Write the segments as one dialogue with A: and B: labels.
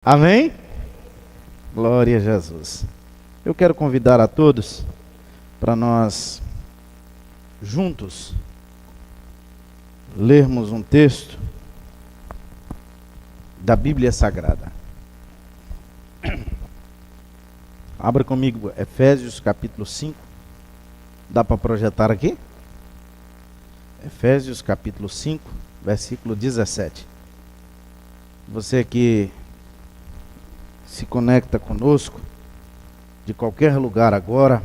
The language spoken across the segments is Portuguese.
A: Amém? Glória a Jesus. Eu quero convidar a todos para nós juntos lermos um texto da Bíblia Sagrada. Abra comigo Efésios capítulo 5. Dá para projetar aqui? Efésios capítulo 5, versículo 17. Você que se conecta conosco de qualquer lugar agora,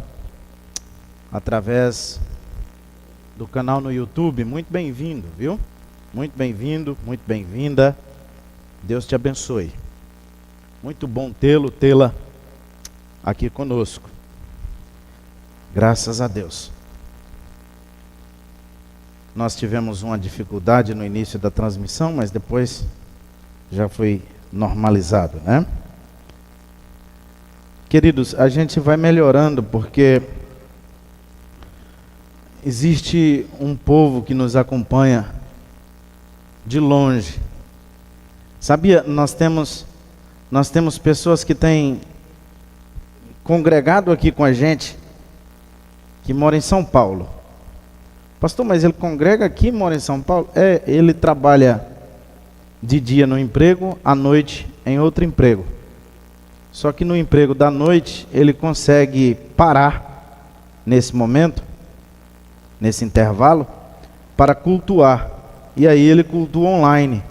A: através do canal no YouTube, muito bem-vindo, viu? Muito bem-vindo, muito bem-vinda. Deus te abençoe. Muito bom tê-la aqui conosco. Graças a Deus. Nós tivemos uma dificuldade no início da transmissão, mas depois já foi normalizado, né? Queridos, a gente vai melhorando porque existe um povo que nos acompanha de longe. Sabia, nós temos pessoas que têm congregado aqui com a gente, que moram em São Paulo. Pastor, mas ele congrega aqui e mora em São Paulo? Ele trabalha de dia no emprego, à noite em outro emprego. Só que no emprego da noite, ele consegue parar nesse momento, nesse intervalo, para cultuar. E aí ele cultua online.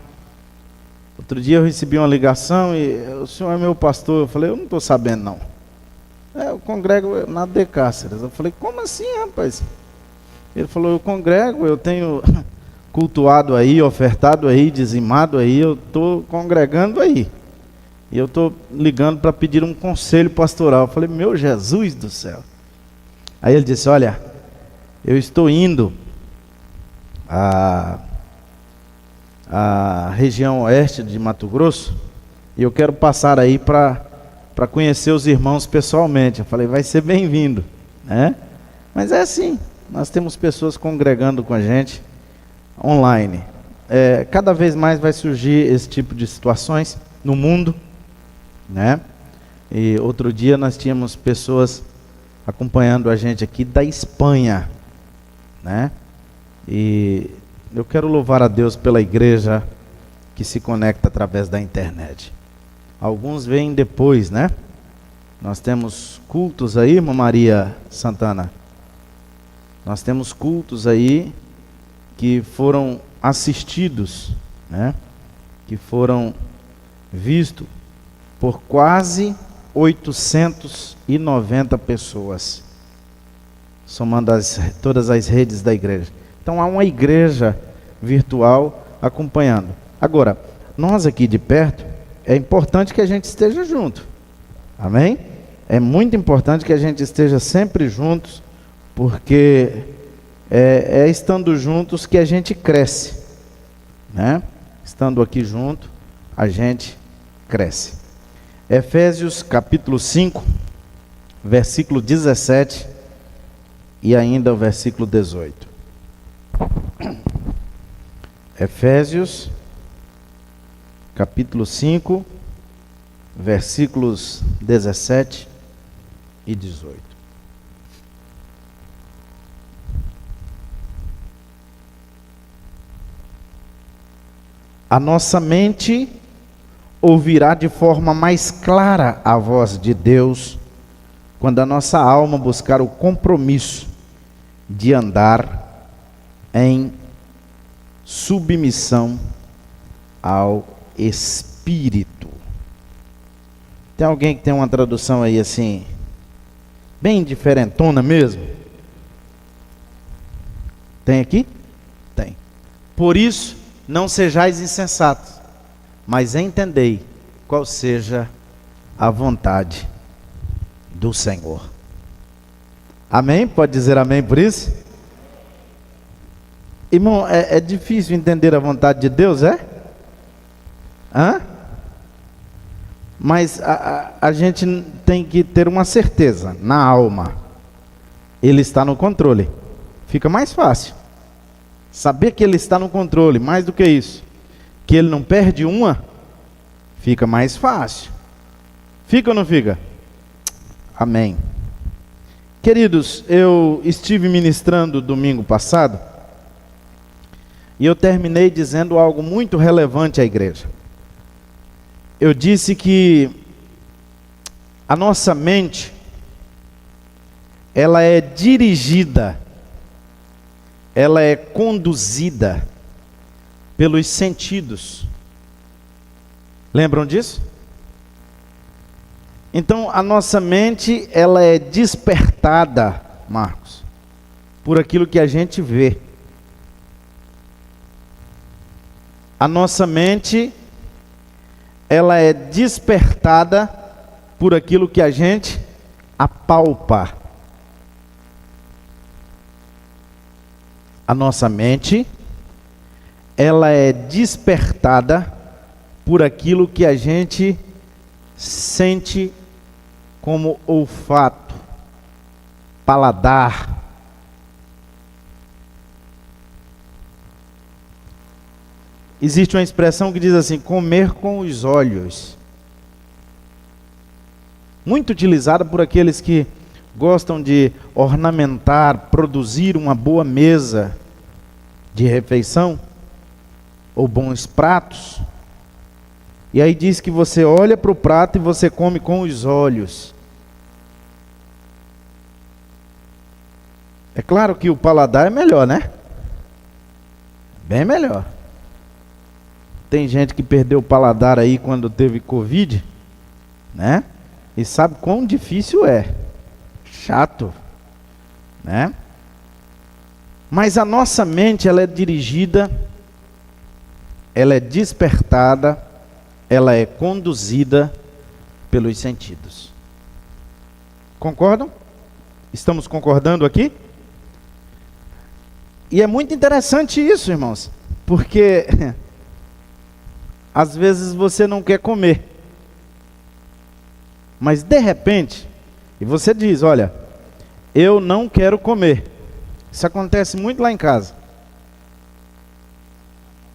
A: Outro dia eu recebi uma ligação e o senhor é meu pastor. Eu falei, eu não estou sabendo não. Eu congrego na De Cáceres. Eu falei, como assim, rapaz? Ele falou, eu congrego, eu tenho cultuado aí, ofertado aí, dizimado aí, eu estou congregando aí. E eu estou ligando para pedir um conselho pastoral. Eu falei, meu Jesus do céu. Aí ele disse, olha, eu estou indo à região oeste de Mato Grosso e eu quero passar aí para conhecer os irmãos pessoalmente. Eu falei, vai ser bem-vindo, né? Mas é assim, nós temos pessoas congregando com a gente online. Cada vez mais vai surgir esse tipo de situações no mundo, né? E outro dia nós tínhamos pessoas acompanhando a gente aqui da Espanha, né? E eu quero louvar a Deus pela igreja que se conecta através da internet. Alguns vêm depois, né? Nós temos cultos aí, irmã Maria Santana. Nós temos cultos aí que foram assistidos, né? Que foram vistos por quase 890 pessoas, somando todas as redes da igreja. Então há uma igreja virtual acompanhando. Agora, nós aqui de perto, é importante que a gente esteja junto. Amém? É muito importante que a gente esteja sempre juntos, porque é estando juntos que a gente cresce, né? Estando aqui junto, a gente cresce. Efésios capítulo 5, versículo 17 e ainda o versículo 18. Efésios capítulo 5, versículos 17 e 18. A nossa mente ouvirá de forma mais clara a voz de Deus quando a nossa alma buscar o compromisso de andar em submissão ao Espírito. Tem alguém que tem uma tradução aí assim, bem diferentona mesmo? Tem aqui? Tem. Por isso, não sejais insensatos, mas entendei qual seja a vontade do Senhor. Amém? Pode dizer amém por isso? Irmão, é difícil entender a vontade de Deus, é? Mas a gente tem que ter uma certeza na alma. Ele está no controle. Fica mais fácil. Saber que Ele está no controle, mais do que isso. Que Ele não perde uma, Fica mais fácil. Fica ou não fica? Amém. Queridos, eu estive ministrando domingo passado e eu terminei dizendo algo muito relevante à igreja. Eu disse que a nossa mente, ela é dirigida, ela é conduzida pelos sentidos. Lembram disso? Então, a nossa mente, ela é despertada, Marcos, por aquilo que a gente vê. A nossa mente, ela é despertada por aquilo que a gente apalpa. A nossa mente, ela é despertada por aquilo que a gente sente como olfato, paladar. Existe uma expressão que diz assim, comer com os olhos. Muito utilizada por aqueles que gostam de ornamentar, produzir uma boa mesa de refeição, ou bons pratos. E aí diz que você olha para o prato e você come com os olhos. É claro que o paladar é melhor, né? Bem melhor. Tem gente que perdeu o paladar aí quando teve Covid, né? E sabe quão difícil é. Chato, né? Mas a nossa mente, ela é dirigida, ela é despertada, ela é conduzida pelos sentidos. Concordam? Estamos concordando aqui? E é muito interessante isso, irmãos, porque às vezes você não quer comer, mas de repente, e você diz, olha, eu não quero comer. Isso acontece muito lá em casa.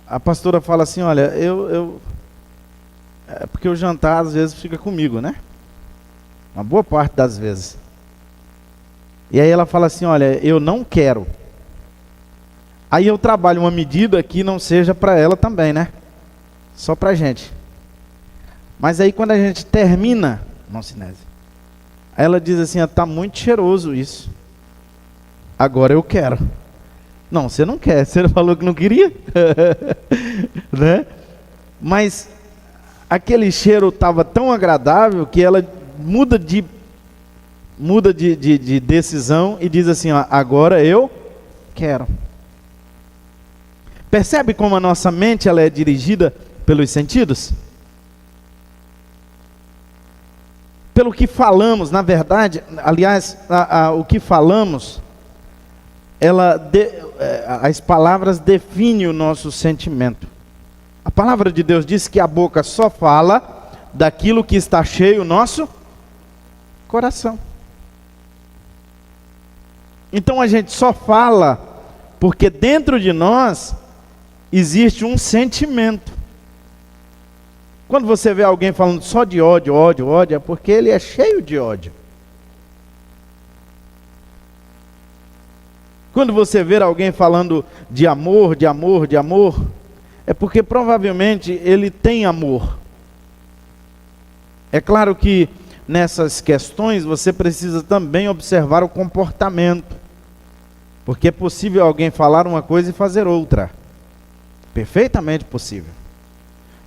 A: A pastora fala assim, olha, é porque o jantar às vezes fica comigo, né? Uma boa parte das vezes. E aí ela fala assim, olha, eu não quero. Aí eu trabalho uma medida que não seja para ela também, né? Só para a gente. Mas aí quando a gente termina, irmão Sinésio, aí ela diz assim, está muito cheiroso isso. Agora eu quero. Não, você não quer, você falou que não queria. Né? Mas aquele cheiro estava tão agradável que ela muda de decisão e diz assim, ó, agora eu quero. Percebe como a nossa mente ela é dirigida pelos sentidos? Pelo que falamos, na verdade, aliás, o que falamos, as palavras definem o nosso sentimento. A palavra de Deus diz que a boca só fala daquilo que está cheio o nosso coração. Então a gente só fala porque dentro de nós existe um sentimento. Quando você vê alguém falando só de ódio, ódio, ódio, é porque ele é cheio de ódio. Quando você vê alguém falando de amor, de amor, de amor, é porque provavelmente ele tem amor. É claro que nessas questões você precisa também observar o comportamento. Porque é possível alguém falar uma coisa e fazer outra. Perfeitamente possível.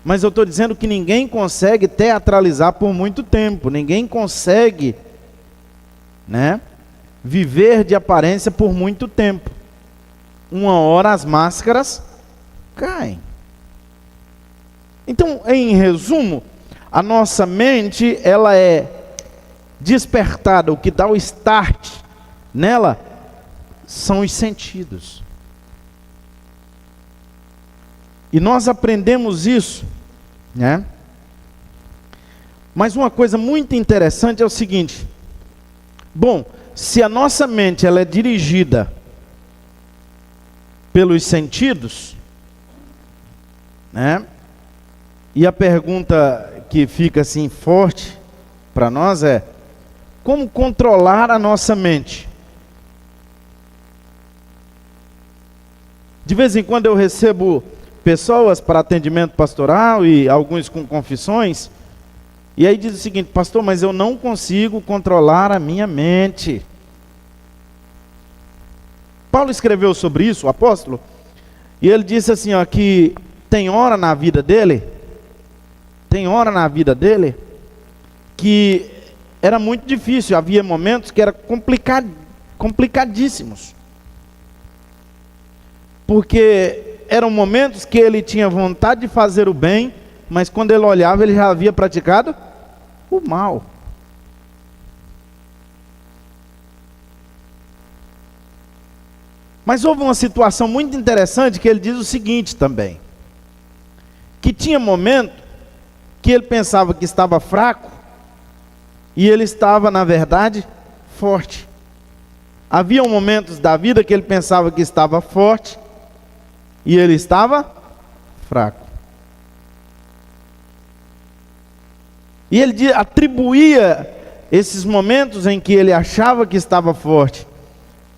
A: Mas eu estou dizendo que ninguém consegue teatralizar por muito tempo. Ninguém consegue, né, viver de aparência por muito tempo. Uma hora as máscaras caem. Então, em resumo, a nossa mente, ela é despertada. O que dá o start nela são os sentidos. E nós aprendemos isso, né? Mas uma coisa muito interessante é o seguinte. Bom, se a nossa mente ela é dirigida pelos sentidos, né? E a pergunta que fica assim forte para nós é: como controlar a nossa mente? De vez em quando eu recebo pessoas para atendimento pastoral e alguns com confissões, e aí diz o seguinte: pastor, mas eu não consigo controlar a minha mente. Paulo escreveu sobre isso, o apóstolo, e ele disse assim, ó, que tem hora na vida dele que era muito difícil, havia momentos que eram complicadíssimos. Porque eram momentos que ele tinha vontade de fazer o bem, mas quando ele olhava, ele já havia praticado o mal. Mas houve uma situação muito interessante que ele diz o seguinte também: que tinha momento que ele pensava que estava fraco e ele estava, na verdade, forte. Havia momentos da vida que ele pensava que estava forte e ele estava fraco. E ele atribuía esses momentos em que ele achava que estava forte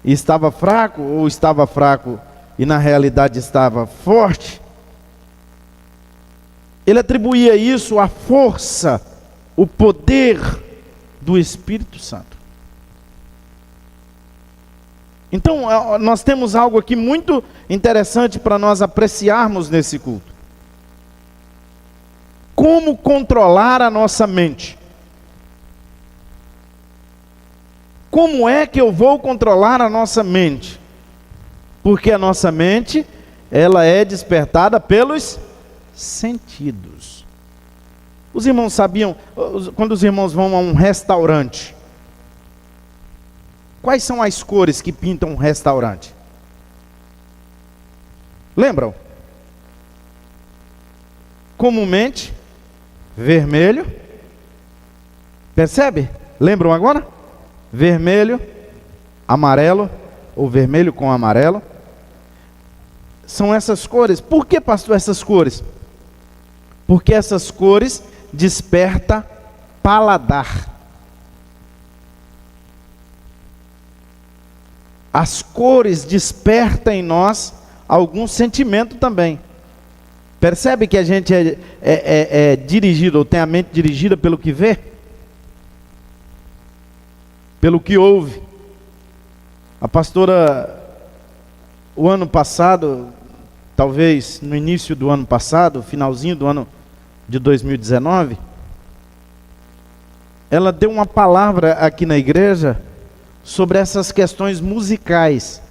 A: e estava fraco, ou estava fraco e na realidade estava forte, ele atribuía isso à força, o poder do Espírito Santo. Então nós temos algo aqui muito interessante para nós apreciarmos nesse culto. Como controlar a nossa mente? Como é que eu vou controlar a nossa mente? Porque a nossa mente, ela é despertada pelos sentidos. Os irmãos sabiam, quando os irmãos vão a um restaurante, quais são as cores que pintam um restaurante? Lembram? Comumente, vermelho. Percebe? Lembram agora? Vermelho, amarelo, ou vermelho com amarelo. São essas cores. Por que, pastor, essas cores? Porque essas cores despertam paladar. As cores despertam em nós algum sentimento também. Percebe que a gente é dirigido, ou tem a mente dirigida pelo que vê? Pelo que ouve. A pastora, o ano passado, talvez no início do ano passado, finalzinho do ano de 2019, ela deu uma palavra aqui na igreja sobre essas questões musicais.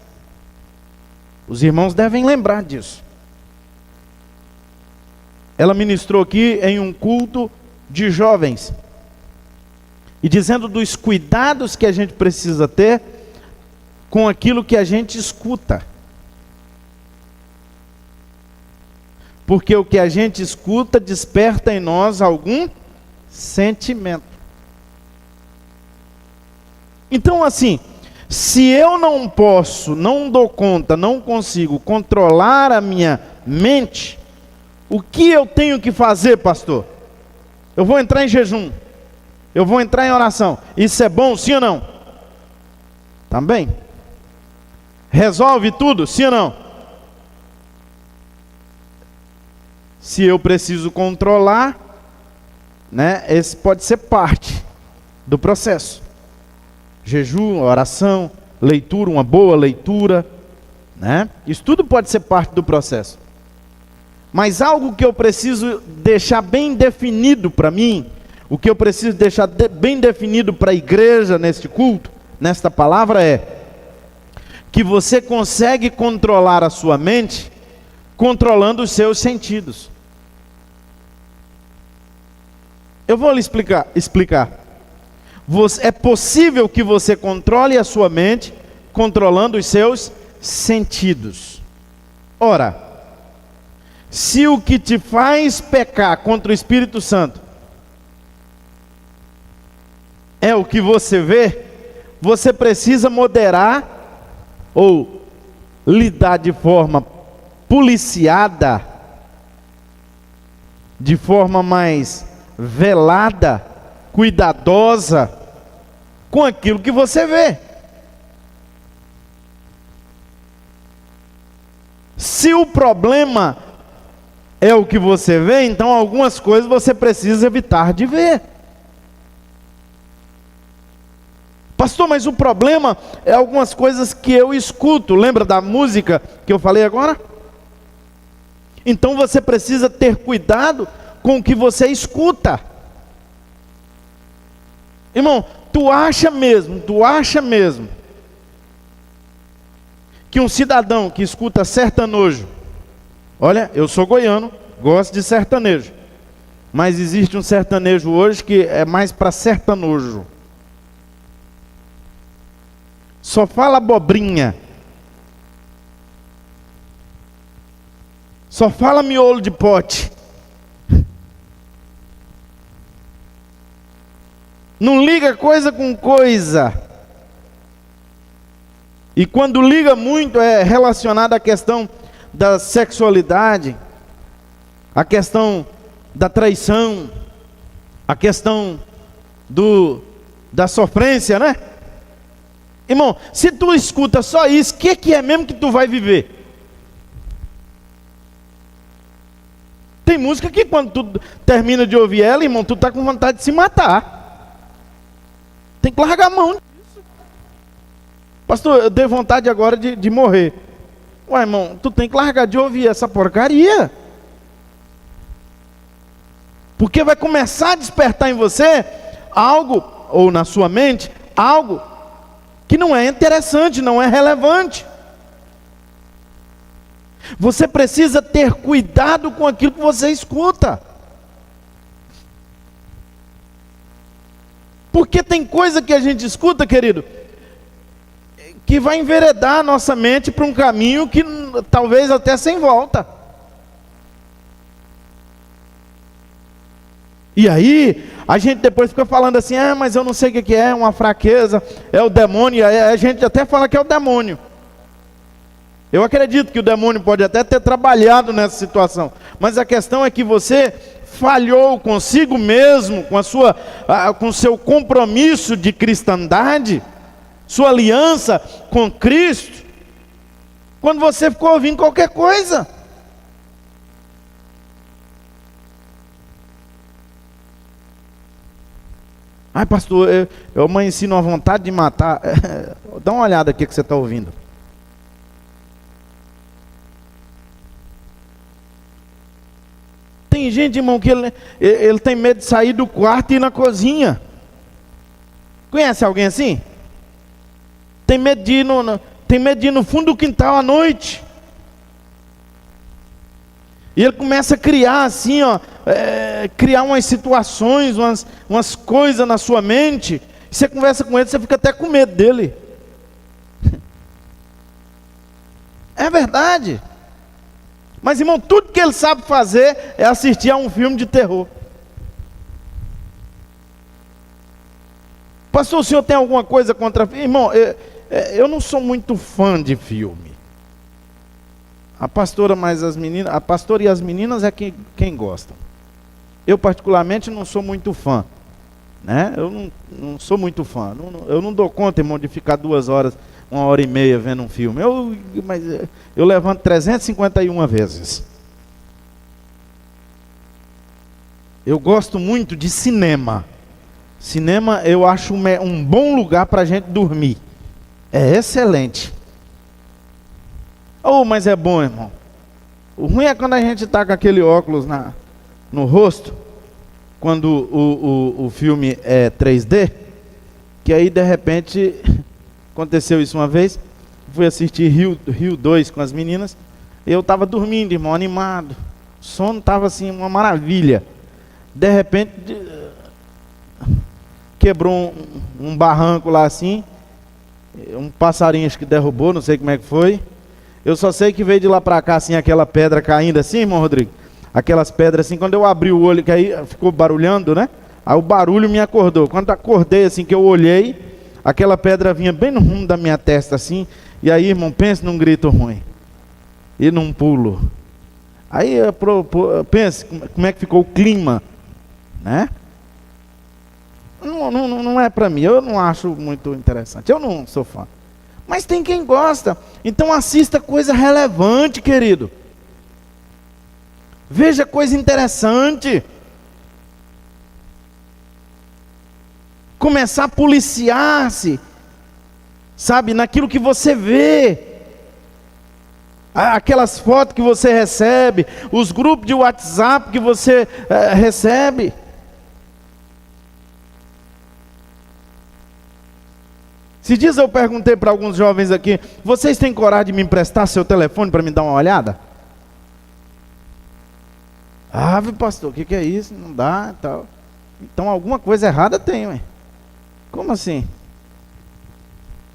A: Os irmãos devem lembrar disso. Ela ministrou aqui em um culto de jovens, e dizendo dos cuidados que a gente precisa ter com aquilo que a gente escuta. Porque o que a gente escuta desperta em nós algum sentimento. Então, assim, se eu não posso, não dou conta, não consigo controlar a minha mente, o que eu tenho que fazer, pastor? Eu vou entrar em jejum, eu vou entrar em oração. Isso é bom, sim ou não? Também. Resolve tudo, sim ou não? Se eu preciso controlar, né, esse pode ser parte do processo. Jejum, oração, leitura, uma boa leitura, né? Isso tudo pode ser parte do processo. Mas algo que eu preciso deixar bem definido para mim, o que eu preciso deixar bem definido para a igreja neste culto, nesta palavra é que você consegue controlar a sua mente controlando os seus sentidos. Eu vou lhe explicar. É possível que você controle a sua mente controlando os seus sentidos. Ora, se o que te faz pecar contra o Espírito Santo é o que você vê, você precisa moderar ou lidar de forma policiada, de forma mais velada, cuidadosa com aquilo que você vê. Se o problema é o que você vê, então algumas coisas você precisa evitar de ver. Pastor, mas o problema é algumas coisas que eu escuto. Lembra da música que eu falei agora? Então você precisa ter cuidado com o que você escuta. Irmão, tu acha mesmo que um cidadão que escuta sertanejo, olha, eu sou goiano, gosto de sertanejo, mas existe um sertanejo hoje que é mais para sertanojo. Só fala abobrinha, só fala miolo de pote, não liga coisa com coisa. E quando liga muito é relacionado à questão da sexualidade, a questão da traição, a questão da sofrência, né? Irmão, se tu escuta só isso, o que é mesmo que tu vai viver? Tem música que quando tu termina de ouvir ela, irmão, tu tá com vontade de se matar. Tem que largar a mão. Pastor, eu dei vontade agora de morrer. Ué, irmão, tu tem que largar de ouvir essa porcaria. Porque vai começar a despertar em você algo, ou na sua mente, algo que não é interessante, não é relevante. Você precisa ter cuidado com aquilo que você escuta. Porque tem coisa que a gente escuta, querido, que vai enveredar a nossa mente para um caminho que talvez até sem volta. E aí, a gente depois fica falando assim, mas eu não sei o que é, uma fraqueza, é o demônio, a gente até fala que é o demônio. Eu acredito que o demônio pode até ter trabalhado nessa situação, mas a questão é que você falhou consigo mesmo, com o seu compromisso de cristandade, sua aliança com Cristo, quando você ficou ouvindo qualquer coisa. Ai, pastor, eu amanheci numa vontade de matar. Dá uma olhada aqui que você está ouvindo. Tem gente, irmão, que ele tem medo de sair do quarto e ir na cozinha. Conhece alguém assim? Tem medo de ir no fundo do quintal à noite. E ele começa a criar assim, criar umas situações, umas coisas na sua mente. E você conversa com ele, você fica até com medo dele. É verdade. Mas, irmão, tudo que ele sabe fazer é assistir a um filme de terror. Pastor, o senhor tem alguma coisa contra... Irmão, eu não sou muito fã de filme. A pastora e as meninas é quem gostam. Eu particularmente não sou muito fã, né? Eu não sou muito fã. Eu não dou conta, irmão, de ficar 2 horas, 1h30 vendo um filme. Mas eu levanto 351 vezes. Eu gosto muito de cinema. Cinema eu acho um bom lugar para a gente dormir. É excelente. Mas é bom, irmão. O ruim é quando a gente está com aquele óculos no rosto, quando o filme é 3D, que aí de repente, aconteceu isso uma vez, fui assistir Rio 2 com as meninas, e eu estava dormindo, irmão, animado. O sono estava assim, uma maravilha. De repente, quebrou um barranco lá assim, um passarinho acho que derrubou, não sei como é que foi. Eu só sei que veio de lá para cá, assim, aquela pedra caindo assim, irmão Rodrigo. Aquelas pedras assim, quando eu abri o olho, que aí ficou barulhando, né? Aí o barulho me acordou. Quando acordei, assim, que eu olhei, aquela pedra vinha bem no rumo da minha testa, assim. E aí, irmão, pensa num grito ruim. E num pulo. Aí, pensa como é que ficou o clima né? Não é para mim, eu não acho muito interessante, eu não sou fã. Mas tem quem gosta, então assista coisa relevante, querido. Veja coisa interessante. Começar a policiar-se, sabe, naquilo que você vê. Aquelas fotos que você recebe, os grupos de WhatsApp que você recebe. Esses dias eu perguntei para alguns jovens aqui: vocês têm coragem de me emprestar seu telefone para me dar uma olhada? Ah, pastor, o que é isso? Não dá, tal. Então alguma coisa errada tem, ué. Como assim?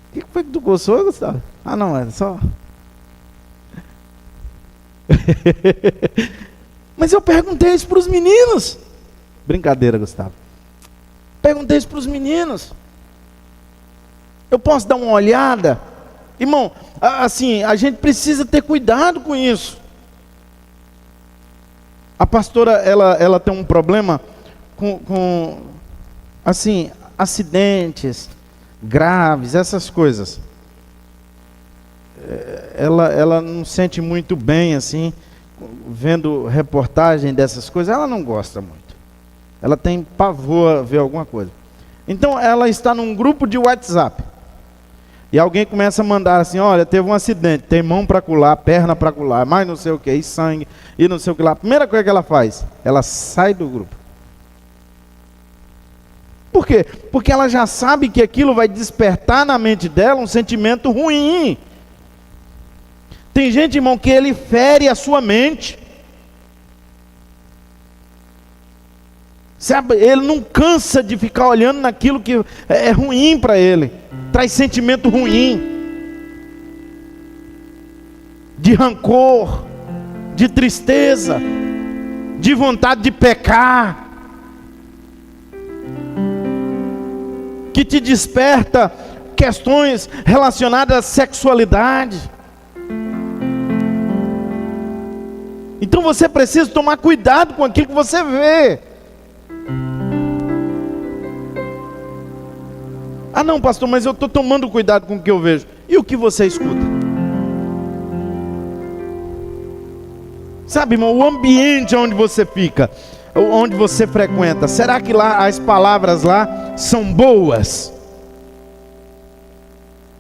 A: O que foi que tu gostou, Gustavo? Ah, não, é só... Mas eu perguntei isso para os meninos. Brincadeira, Gustavo. Perguntei isso para os meninos. Eu posso dar uma olhada? Irmão, assim, a gente precisa ter cuidado com isso. A pastora, ela tem um problema com assim, acidentes graves, essas coisas. Ela não sente muito bem, assim, vendo reportagem dessas coisas. Ela não gosta muito. Ela tem pavor a ver alguma coisa. Então, ela está num grupo de WhatsApp. E alguém começa a mandar assim: olha, teve um acidente, tem mão para colar, perna para colar, mais não sei o que, e sangue, e não sei o que lá. A primeira coisa que ela faz, ela sai do grupo. Por quê? Porque ela já sabe que aquilo vai despertar na mente dela um sentimento ruim. Tem gente, irmão, que ele fere a sua mente. Sabe, ele não cansa de ficar olhando naquilo que é ruim para ele. Traz sentimento ruim. De rancor, de tristeza, de vontade de pecar. Que te desperta questões relacionadas à sexualidade. Então você precisa tomar cuidado com aquilo que você vê. Ah não, pastor, mas eu estou tomando cuidado com o que eu vejo. E o que você escuta? Sabe, irmão, o ambiente onde você fica, onde você frequenta, será que lá as palavras lá são boas?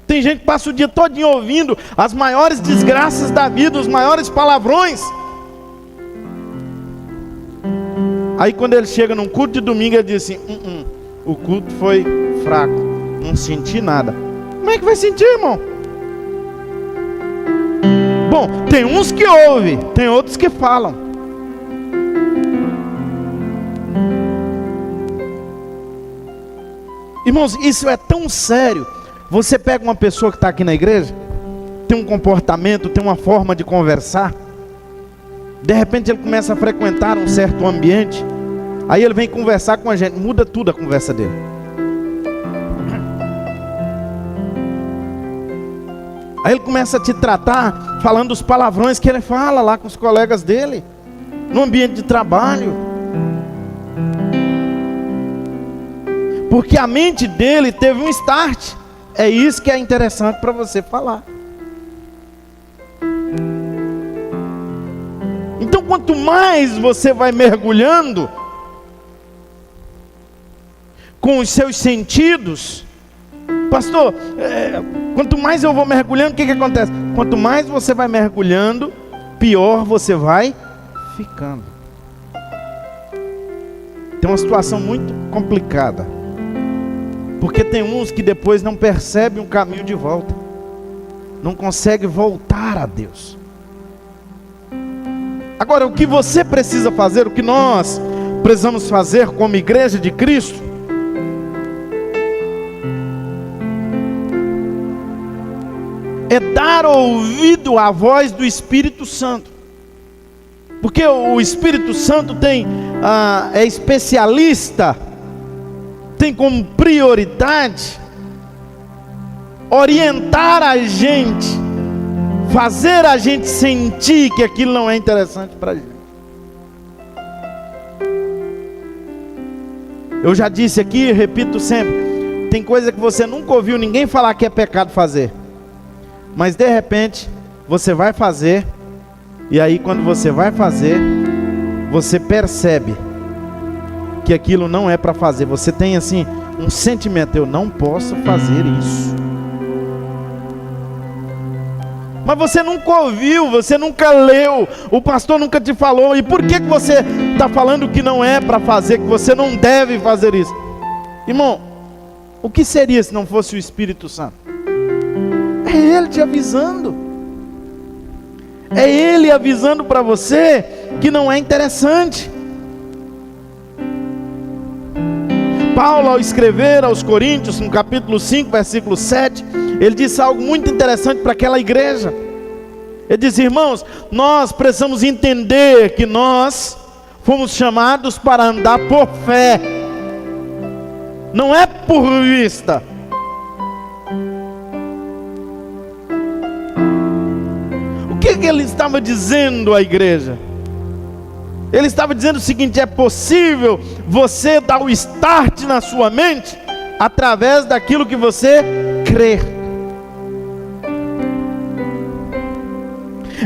A: Tem gente que passa o dia todinho ouvindo as maiores desgraças da vida, os maiores palavrões. Aí quando ele chega num culto de domingo, ele diz assim: o culto foi fraco, não senti nada. Como é que vai sentir, irmão? Bom, tem uns que ouvem, tem outros que falam. Irmãos, isso é tão sério. Você pega uma pessoa que está aqui na igreja, tem um comportamento, tem uma forma de conversar. De repente ele começa a frequentar um certo ambiente. Aí ele vem conversar com a gente, muda tudo a conversa dele. Aí ele começa a te tratar falando os palavrões que ele fala lá com os colegas dele, no ambiente de trabalho. Porque a mente dele teve um start. É isso que é interessante para você falar. Então quanto mais você vai mergulhando com os seus sentidos, pastor, quanto mais eu vou mergulhando, o que acontece? Quanto mais você vai mergulhando, pior você vai ficando. Tem uma situação muito complicada, porque tem uns que depois não percebem o caminho de volta, não conseguem voltar a Deus. Agora, o que você precisa fazer, o que nós precisamos fazer como igreja de Cristo, é dar ouvido à voz do Espírito Santo. Porque o Espírito Santo é especialista, tem como prioridade orientar a gente, fazer a gente sentir que aquilo não é interessante para a gente. Eu já disse aqui, repito sempre, tem coisa que você nunca ouviu ninguém falar que é pecado fazer, mas de repente você vai fazer, e aí quando você vai fazer, você percebe que aquilo não é para fazer. Você tem assim um sentimento: eu não posso fazer isso. Mas você nunca ouviu, você nunca leu, o pastor nunca te falou. E por que você está falando que não é para fazer, que você não deve fazer isso? Irmão, o que seria se não fosse o Espírito Santo? É Ele te avisando. É Ele avisando para você que não é interessante. Paulo, ao escrever aos Coríntios, no capítulo 5, versículo 7, ele disse algo muito interessante para aquela igreja. Ele diz: irmãos, nós precisamos entender que nós fomos chamados para andar por fé, não é por vista. O que ele estava dizendo à igreja? Ele estava dizendo o seguinte: é possível você dar o start na sua mente através daquilo que você crê.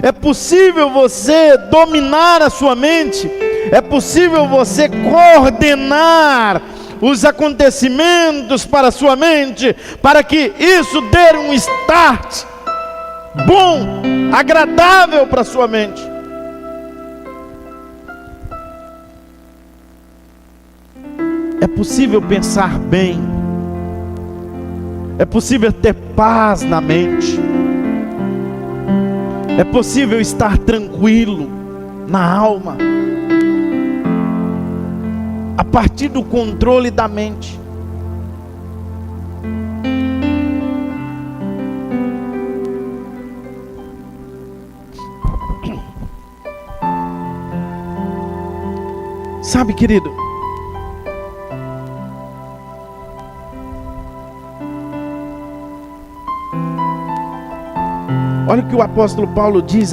A: É possível você dominar a sua mente. É possível você coordenar os acontecimentos para a sua mente, para que isso dê um start bom, agradável para a sua mente. É possível pensar bem. É possível ter paz na mente. É possível estar tranquilo na alma, a partir do controle da mente. Sabe, querido, olha o que o apóstolo Paulo diz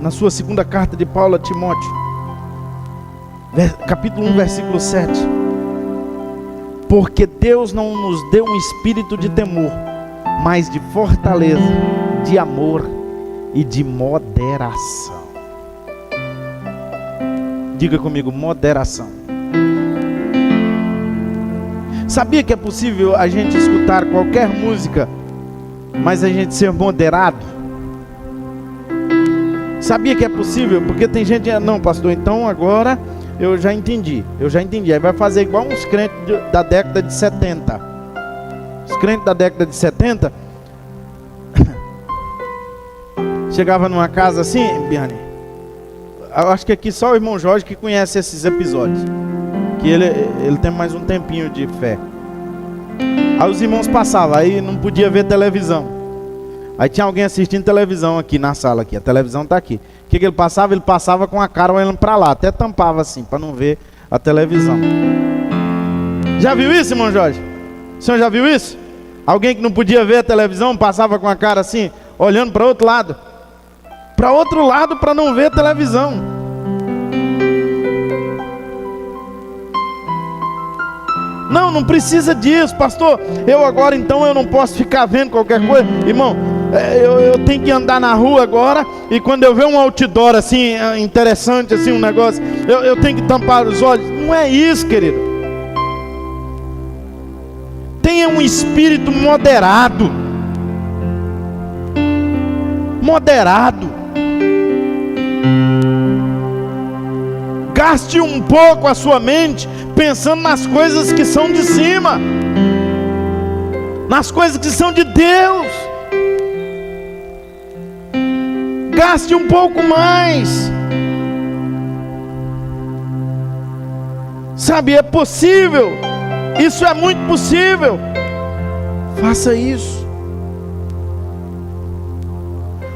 A: na sua segunda carta de Paulo a Timóteo, capítulo 1, versículo 7. Porque Deus não nos deu um espírito de temor, mas de fortaleza, de amor e de moderação. Diga comigo: moderação. Sabia que é possível a gente escutar qualquer música, mas a gente ser moderado? Sabia que é possível? Porque tem gente que não, pastor, então agora eu já entendi. Aí vai fazer igual uns crentes da década de 70. Os crentes da década de 70 chegava numa casa assim, Biane, eu acho que aqui só o irmão Jorge que conhece esses episódios, que ele tem mais um tempinho de fé. Aí os irmãos passavam, aí não podia ver televisão. Aí tinha alguém assistindo televisão aqui na sala, aqui. A televisão está aqui. O que ele passava? Ele passava com a cara olhando para lá, até tampava assim, para não ver a televisão. Já viu isso, irmão Jorge? O senhor já viu isso? Alguém que não podia ver a televisão, passava com a cara assim, olhando para outro lado. Para outro lado, para não ver a televisão. Não precisa disso, pastor. Eu agora então eu não posso ficar vendo qualquer coisa. Irmão, eu tenho que andar na rua agora, e quando eu ver um outdoor assim, interessante, assim, um negócio, eu tenho que tampar os olhos. Não é isso, querido. Tenha um espírito moderado. Moderado. Gaste um pouco a sua mente pensando nas coisas que são de cima, nas coisas que são de Deus. Gaste um pouco mais. Sabe, é possível. Isso é muito possível. Faça isso.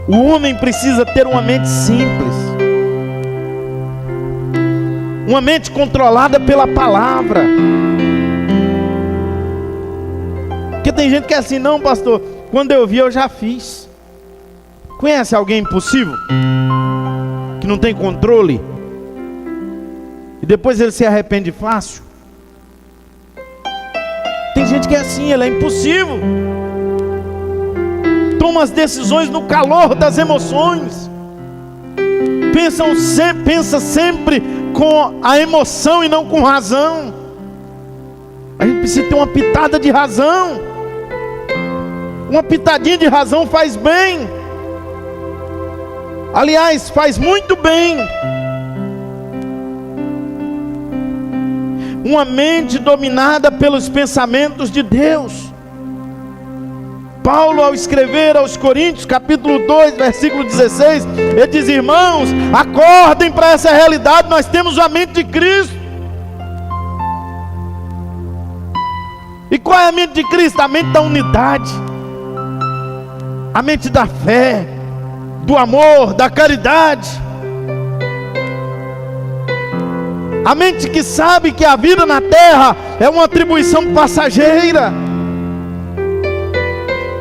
A: O homem precisa ter uma mente simples, uma mente controlada pela palavra. Porque tem gente que é assim: não, pastor, quando eu vi eu já fiz. Conhece alguém impulsivo? Que não tem controle? E depois ele se arrepende fácil? gente que é assim, ele é impulsivo. Toma as decisões no calor das emoções. Pensa sempre com a emoção e não com razão. A gente precisa ter uma pitada de razão. Uma pitadinha de razão faz bem. Aliás, faz muito bem. Uma mente dominada pelos pensamentos de Deus. Paulo, ao escrever aos Coríntios, capítulo 2, versículo 16, ele diz: irmãos, acordem para essa realidade, nós temos a mente de Cristo. E qual é a mente de Cristo? A mente da unidade, a mente da fé, do amor, da caridade, a mente que sabe que a vida na terra é uma atribuição passageira,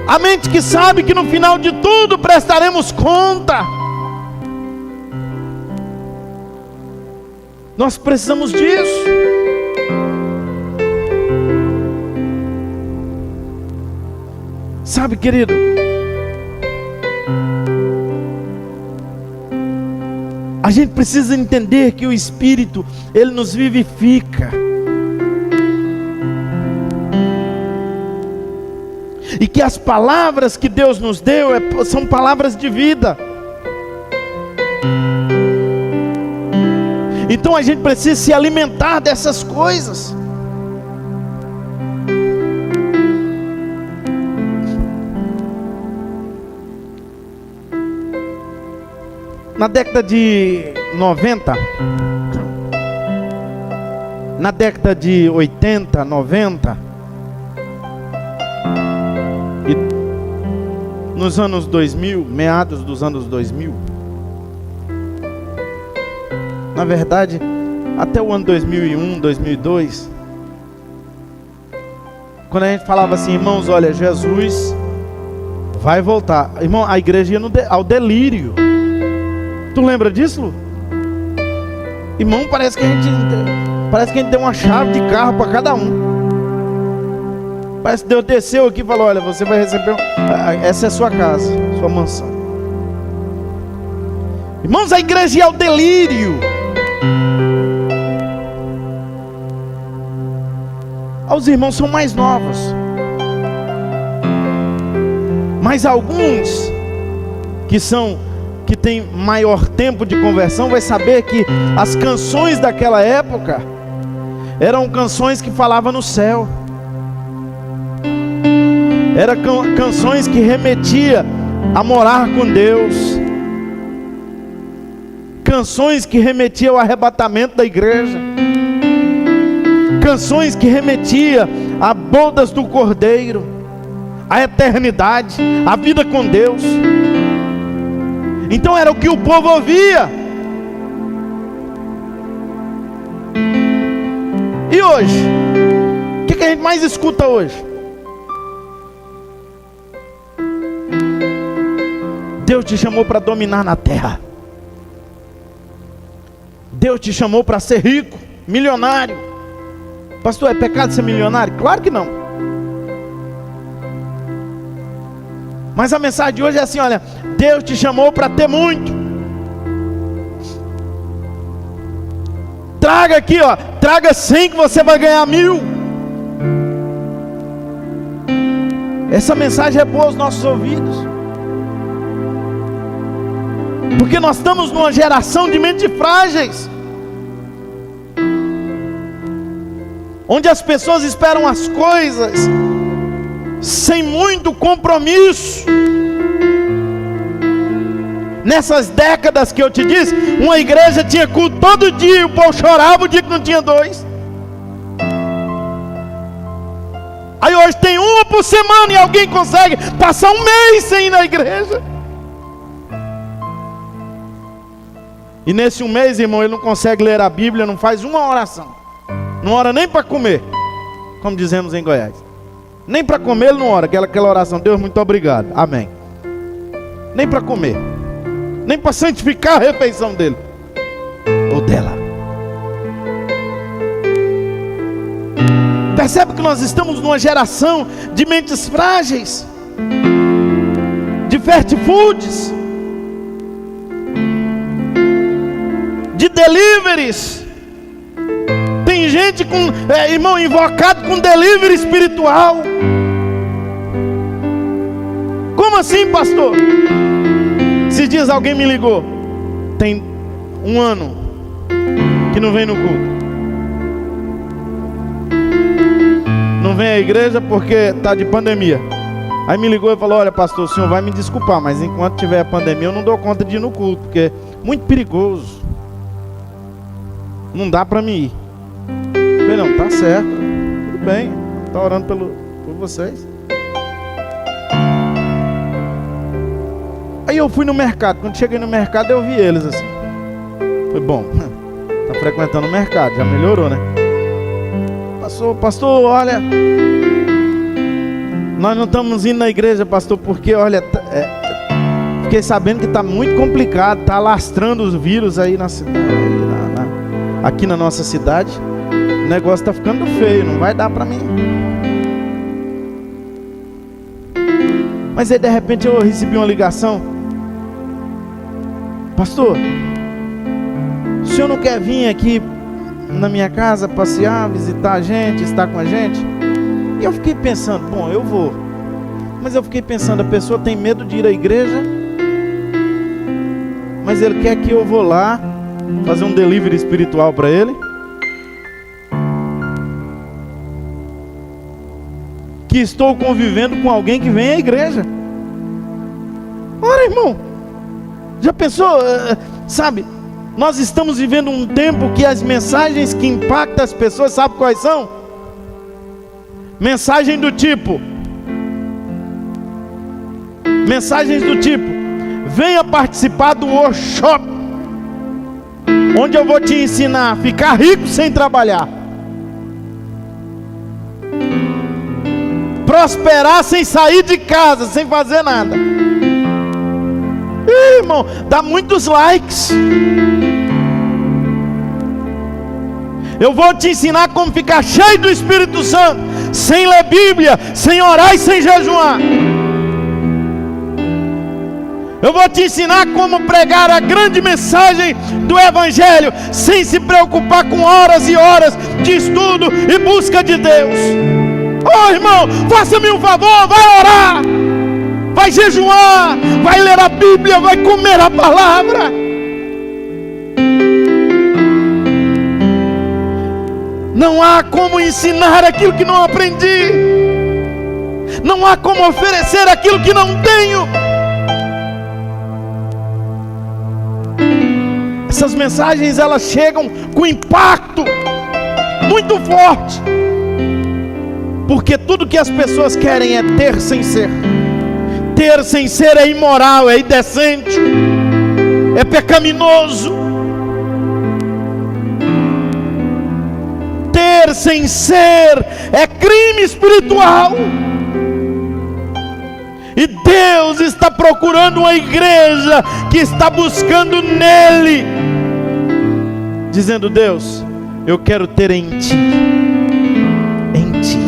A: a mente que sabe que no final de tudo prestaremos conta. Nós precisamos disso. Sabe, querido, a gente precisa entender que o Espírito, ele nos vivifica. E que as palavras que Deus nos deu são palavras de vida. Então a gente precisa se alimentar dessas coisas. Na década de 90, na década de 80, 90, e nos anos 2000, meados dos anos 2000, na verdade, até o ano 2001, 2002, quando a gente falava assim, irmãos, olha, Jesus vai voltar. Irmão, a igreja ia ao delírio. Tu lembra disso, Lu? Irmão, parece que a gente deu uma chave de carro para cada um. Parece que Deus desceu aqui e falou: olha, você vai receber, essa é a sua casa, sua mansão. Irmãos, a igreja ia ao delírio. Os irmãos são mais novos, mas alguns que tem maior tempo de conversão vai saber que as canções daquela época eram canções que falavam no céu. Eram canções que remetiam a morar com Deus. Canções que remetiam ao arrebatamento da igreja. Canções que remetiam a bodas do Cordeiro, a eternidade, a vida com Deus. Então era o que o povo ouvia. E hoje? O que a gente mais escuta hoje? Deus te chamou para dominar na terra. Deus te chamou para ser rico, milionário. Pastor, é pecado ser milionário? Claro que não. Mas a mensagem de hoje é assim, olha, Deus te chamou para ter muito. Traga aqui, ó, traga 100 que você vai ganhar 1000. Essa mensagem é boa aos nossos ouvidos. Porque nós estamos numa geração de mentes frágeis, onde as pessoas esperam as coisas sem muito compromisso. Nessas décadas que eu te disse, uma igreja tinha culto todo dia, e o povo chorava o dia que não tinha 2. Aí hoje tem uma por semana e alguém consegue passar um mês sem ir na igreja. E nesse um mês, irmão, ele não consegue ler a Bíblia, não faz uma oração. Não ora nem para comer, como dizemos em Goiás. Nem para comer ele não ora, aquela oração, Deus, muito obrigado, amém. Nem para comer, nem para santificar a refeição dele ou dela. Percebe que nós estamos numa geração de mentes frágeis, de fast foods, de deliveries. Tem gente com, irmão, invocado com delivery espiritual. Como assim, pastor? Esses dias alguém me ligou. Tem 1 ano que não vem no culto. Não vem à igreja porque está de pandemia. Aí me ligou e falou: olha, pastor, o senhor vai me desculpar, mas enquanto tiver a pandemia eu não dou conta de ir no culto, porque é muito perigoso. Não dá para mim ir. Eu falei: não, tá certo, tudo bem, tá orando por vocês. Aí eu fui no mercado. Quando cheguei no mercado eu vi eles assim. Foi bom, tá frequentando o mercado, já melhorou, né? Pastor, olha, nós não estamos indo na igreja, pastor, porque, olha, fiquei sabendo que está muito complicado, está alastrando os vírus aí na cidade, aqui na nossa cidade. O negócio está ficando feio, não vai dar para mim. Mas aí de repente eu recebi uma ligação: pastor, o senhor não quer vir aqui na minha casa passear, visitar a gente, estar com a gente? E eu fiquei pensando: bom, eu vou. Mas eu fiquei pensando, a pessoa tem medo de ir à igreja, mas ele quer que eu vou lá fazer um delivery espiritual para ele, que estou convivendo com alguém que vem à igreja. Ora, irmão, já pensou, sabe? Nós estamos vivendo um tempo que as mensagens que impactam as pessoas, sabe quais são? Mensagens do tipo: venha participar do workshop, onde eu vou te ensinar a ficar rico sem trabalhar, prosperar sem sair de casa, sem fazer nada. Irmão, dá muitos likes. Eu vou te ensinar como ficar cheio do Espírito Santo, sem ler Bíblia, sem orar e sem jejuar. Eu vou te ensinar como pregar a grande mensagem do Evangelho, sem se preocupar com horas e horas de estudo e busca de Deus. Oh, irmão, faça-me um favor, vai orar, vai jejuar, vai ler a Bíblia, vai comer a palavra. Não há como ensinar aquilo que não aprendi. Não há como oferecer aquilo que não tenho. Essas mensagens, elas chegam com impacto muito forte, porque tudo que as pessoas querem é ter sem ser. Ter sem ser é imoral, é indecente, é pecaminoso. Ter sem ser é crime espiritual. E Deus está procurando uma igreja que está buscando nele, dizendo: Deus, eu quero ter em ti, em ti.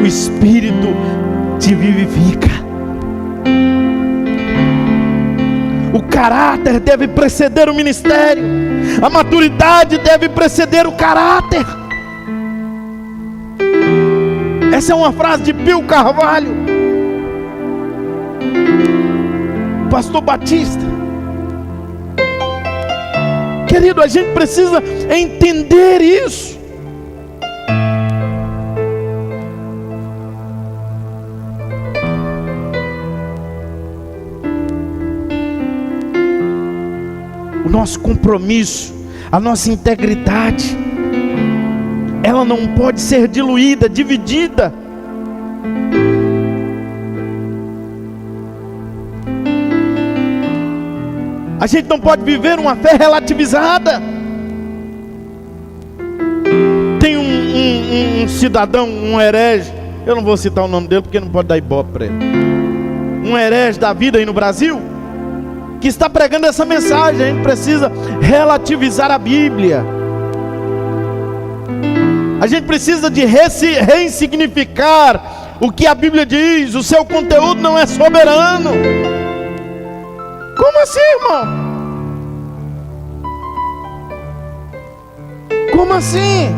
A: O Espírito te vivifica. O caráter deve preceder o ministério. A maturidade deve preceder o caráter. Essa é uma frase de Pio Carvalho, pastor batista. Querido, a gente precisa entender isso. O nosso compromisso, a nossa integridade, ela não pode ser diluída, dividida. A gente não pode viver uma fé relativizada. Tem um cidadão, um herege, eu não vou citar o nome dele porque não pode dar ibope para ele, um herege da vida aí no Brasil, que está pregando essa mensagem: a gente precisa relativizar a Bíblia. A gente precisa de ressignificar o que a Bíblia diz. O seu conteúdo não é soberano. Como assim, irmão? Como assim?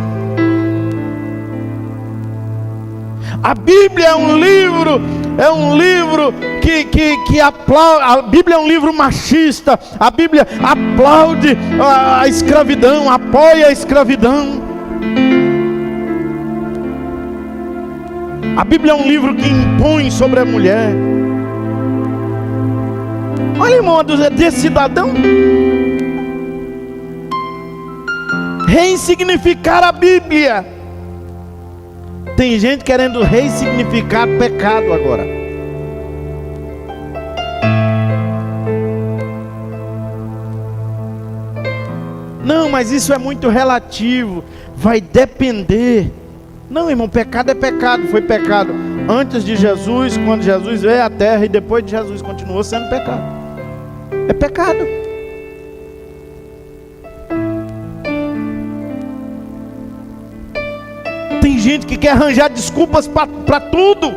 A: A Bíblia é um livro que aplaude. A Bíblia é um livro machista. A Bíblia aplaude a escravidão, apoia a escravidão. A Bíblia é um livro que impõe sobre a mulher. Olha, irmão, desse cidadão ressignificar a Bíblia. Tem gente querendo ressignificar pecado agora. Não, mas isso é muito relativo. Vai depender. Não, irmão, pecado é pecado. Foi pecado antes de Jesus, quando Jesus veio à terra, e depois de Jesus continuou sendo pecado. É pecado. Tem gente que quer arranjar desculpas para tudo.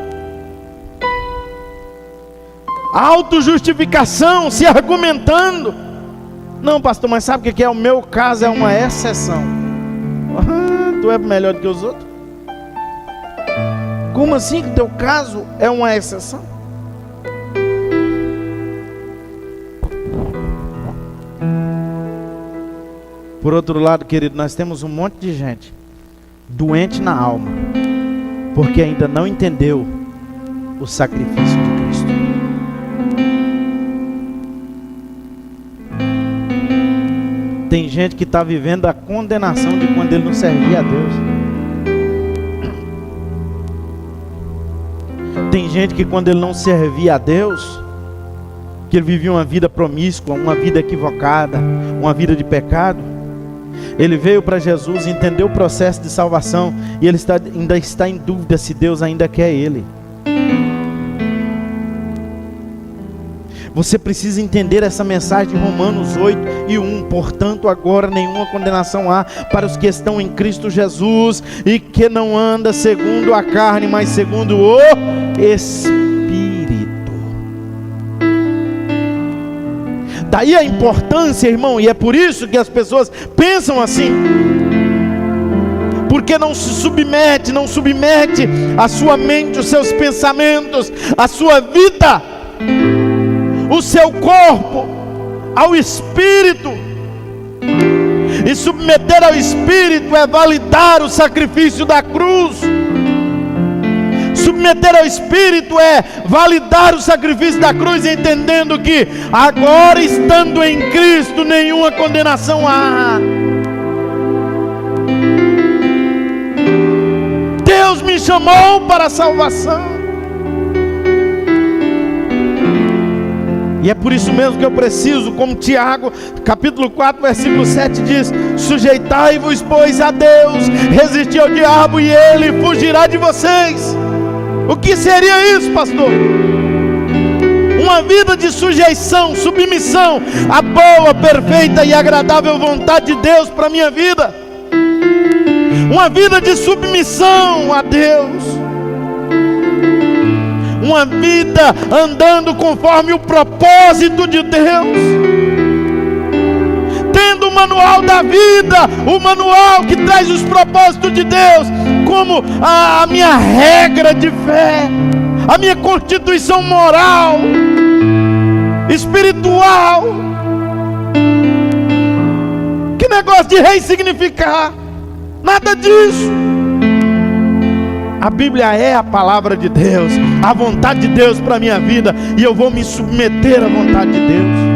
A: Autojustificação, se argumentando. Não, pastor, mas sabe o que é? O meu caso é uma exceção. Tu é melhor do que os outros? Como assim que o teu caso é uma exceção? Por outro lado, querido, nós temos um monte de gente doente na alma, porque ainda não entendeu o sacrifício de Cristo. Tem gente que está vivendo a condenação de quando ele não servia a Deus. Tem gente que quando ele não servia a Deus, que ele vivia uma vida promíscua, uma vida equivocada, uma vida de pecado, ele veio para Jesus, entendeu o processo de salvação, e ele ainda está em dúvida se Deus ainda quer ele. Você precisa entender essa mensagem de Romanos 8:1. Portanto, agora nenhuma condenação há para os que estão em Cristo Jesus, e que não anda segundo a carne, mas segundo o Espírito. Daí a importância, irmão, e é por isso que as pessoas pensam assim. Porque não se submete, não submete a sua mente, os seus pensamentos, a sua vida, o seu corpo ao Espírito. E submeter ao Espírito é validar o sacrifício da cruz. Submeter ao Espírito é validar o sacrifício da cruz, entendendo que agora, estando em Cristo, nenhuma condenação há. Deus me chamou para a salvação. E é por isso mesmo que eu preciso, como Tiago, capítulo 4, versículo 7 diz: sujeitai-vos, pois, a Deus, resisti ao diabo e ele fugirá de vocês. O que seria isso, pastor? Uma vida de sujeição, submissão à boa, perfeita e agradável vontade de Deus para a minha vida. Uma vida de submissão a Deus. Uma vida andando conforme o propósito de Deus. Tendo o manual da vida, o manual que traz os propósitos de Deus como a minha regra de fé, a minha constituição moral, espiritual. Que negócio de ressignificar? Nada disso. A Bíblia é a palavra de Deus, a vontade de Deus para a minha vida, e eu vou me submeter à vontade de Deus.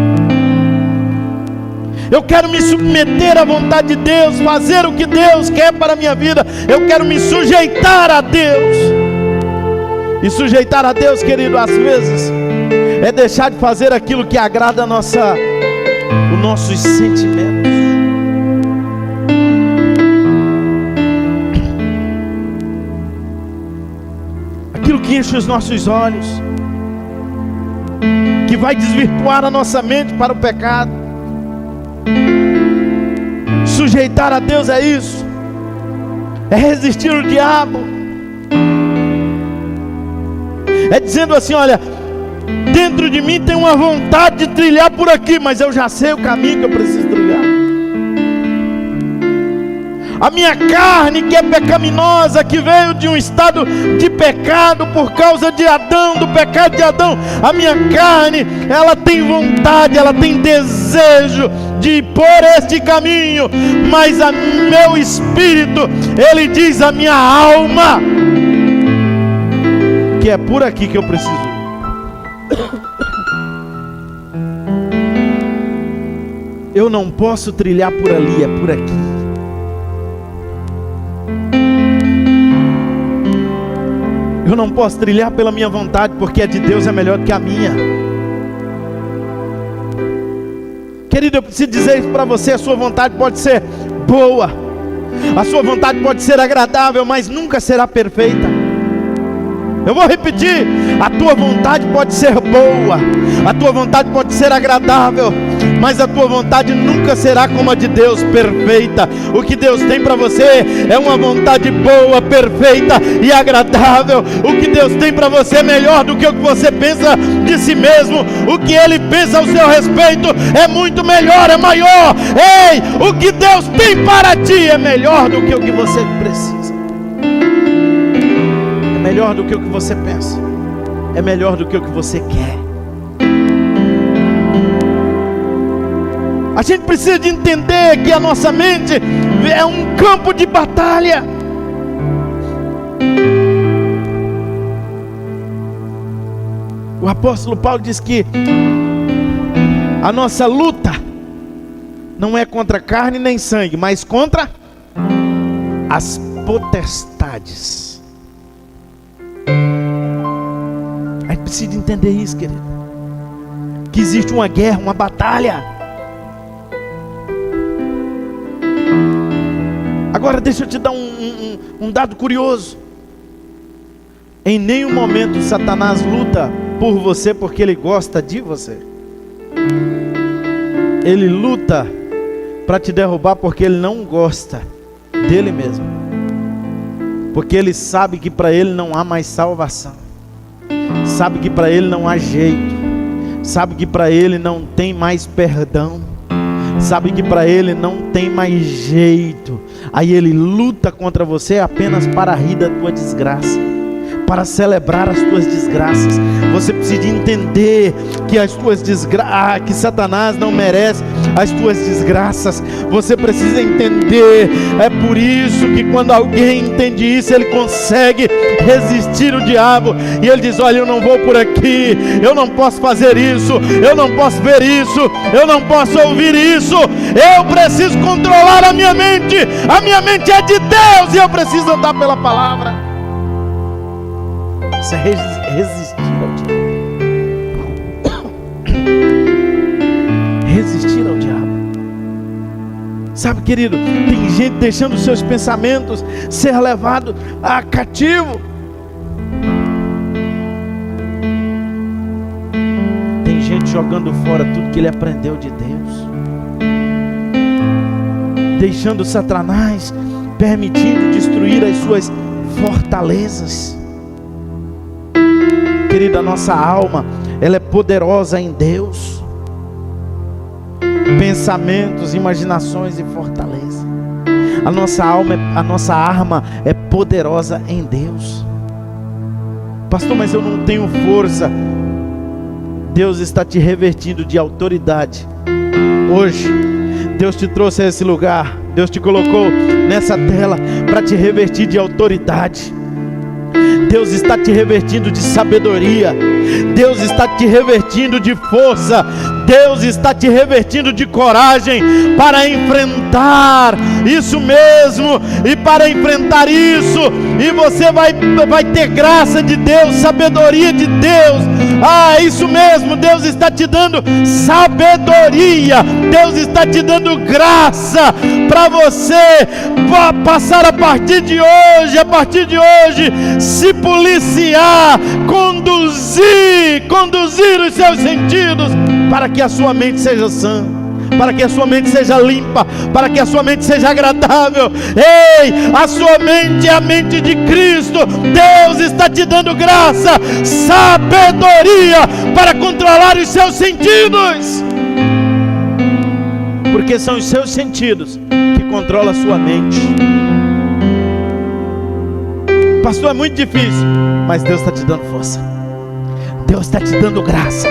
A: Eu quero me submeter à vontade de Deus, fazer o que Deus quer para a minha vida. Eu quero me sujeitar a Deus. E sujeitar a Deus, querido, às vezes é deixar de fazer aquilo que agrada os nossos sentimentos. Aquilo que enche os nossos olhos, que vai desvirtuar a nossa mente para o pecado. Sujeitar a Deus é isso. É resistir o diabo. É dizendo assim: olha, dentro de mim tem uma vontade de trilhar por aqui, mas eu já sei o caminho que eu preciso trilhar. A minha carne, que é pecaminosa, que veio de um estado de pecado por causa de Adão, do pecado de Adão, a minha carne, ela tem vontade, ela tem desejo de ir por este caminho, mas a meu espírito, ele diz a minha alma, que é por aqui que eu preciso ir. Eu não posso trilhar por ali, é por aqui. Eu não posso trilhar pela minha vontade, porque a de Deus é melhor do que a minha. Querido, eu preciso dizer isso para você: a sua vontade pode ser boa, a sua vontade pode ser agradável, mas nunca será perfeita. Eu vou repetir: a tua vontade pode ser boa, a tua vontade pode ser agradável, mas a tua vontade nunca será como a de Deus, perfeita. O que Deus tem para você é uma vontade boa, perfeita e agradável. O que Deus tem para você é melhor do que o que você pensa de si mesmo. O que Ele pensa ao seu respeito é muito melhor, é maior. Ei, o que Deus tem para ti é melhor do que o que você precisa. É melhor do que o que você pensa. É melhor do que o que você quer. A gente precisa de entender que a nossa mente é um campo de batalha. O apóstolo Paulo diz que a nossa luta não é contra carne nem sangue, mas contra as potestades. A gente precisa entender isso, querido, que existe uma guerra, uma batalha. Agora deixa eu te dar um dado curioso. Em nenhum momento Satanás luta por você porque ele gosta de você. Ele luta para te derrubar porque ele não gosta dele mesmo. Porque ele sabe que para ele não há mais salvação. Sabe que para ele não há jeito. Sabe que para ele não tem mais perdão. Sabe que para ele não tem mais jeito. Aí ele luta contra você apenas para rir da tua desgraça, para celebrar as tuas desgraças. Você precisa entender que as tuas desgraças, que Satanás não merece as tuas desgraças. Você precisa entender. É por isso que quando alguém entende isso, ele consegue resistir o diabo. E ele diz: olha, eu não vou por aqui, eu não posso fazer isso, eu não posso ver isso, eu não posso ouvir isso. Eu preciso controlar a minha mente. A minha mente é de Deus e eu preciso andar pela palavra. Isso é resistir ao diabo. Resistir ao diabo. Sabe, querido, tem gente deixando os seus pensamentos ser levado a cativo. Tem gente jogando fora tudo que ele aprendeu de Deus, deixando Satanás permitindo destruir as suas fortalezas. Querida, a nossa alma, ela é poderosa em Deus. Pensamentos, imaginações e fortaleza. A nossa alma, a nossa arma é poderosa em Deus. Pastor, mas eu não tenho força. Deus está te revestindo de autoridade. Hoje, Deus te trouxe a esse lugar. Deus te colocou nessa tela para te revestir de autoridade. Deus está te revestindo de sabedoria. Deus está te revestindo de força. Deus está te revestindo de coragem para enfrentar isso mesmo. E para enfrentar isso, e você vai ter graça de Deus, sabedoria de Deus. Ah, isso mesmo, Deus está te dando sabedoria. Deus está te dando graça para você passar a partir de hoje, se policiar, conduzir os seus sentidos para que a sua mente seja sã, para que a sua mente seja limpa, para que a sua mente seja agradável. Ei, a sua mente é a mente de Cristo. Deus está te dando graça, sabedoria para controlar os seus sentidos, porque são os seus sentidos que controlam a sua mente. Pastor, é muito difícil, mas Deus está te dando força, Deus está te dando graça.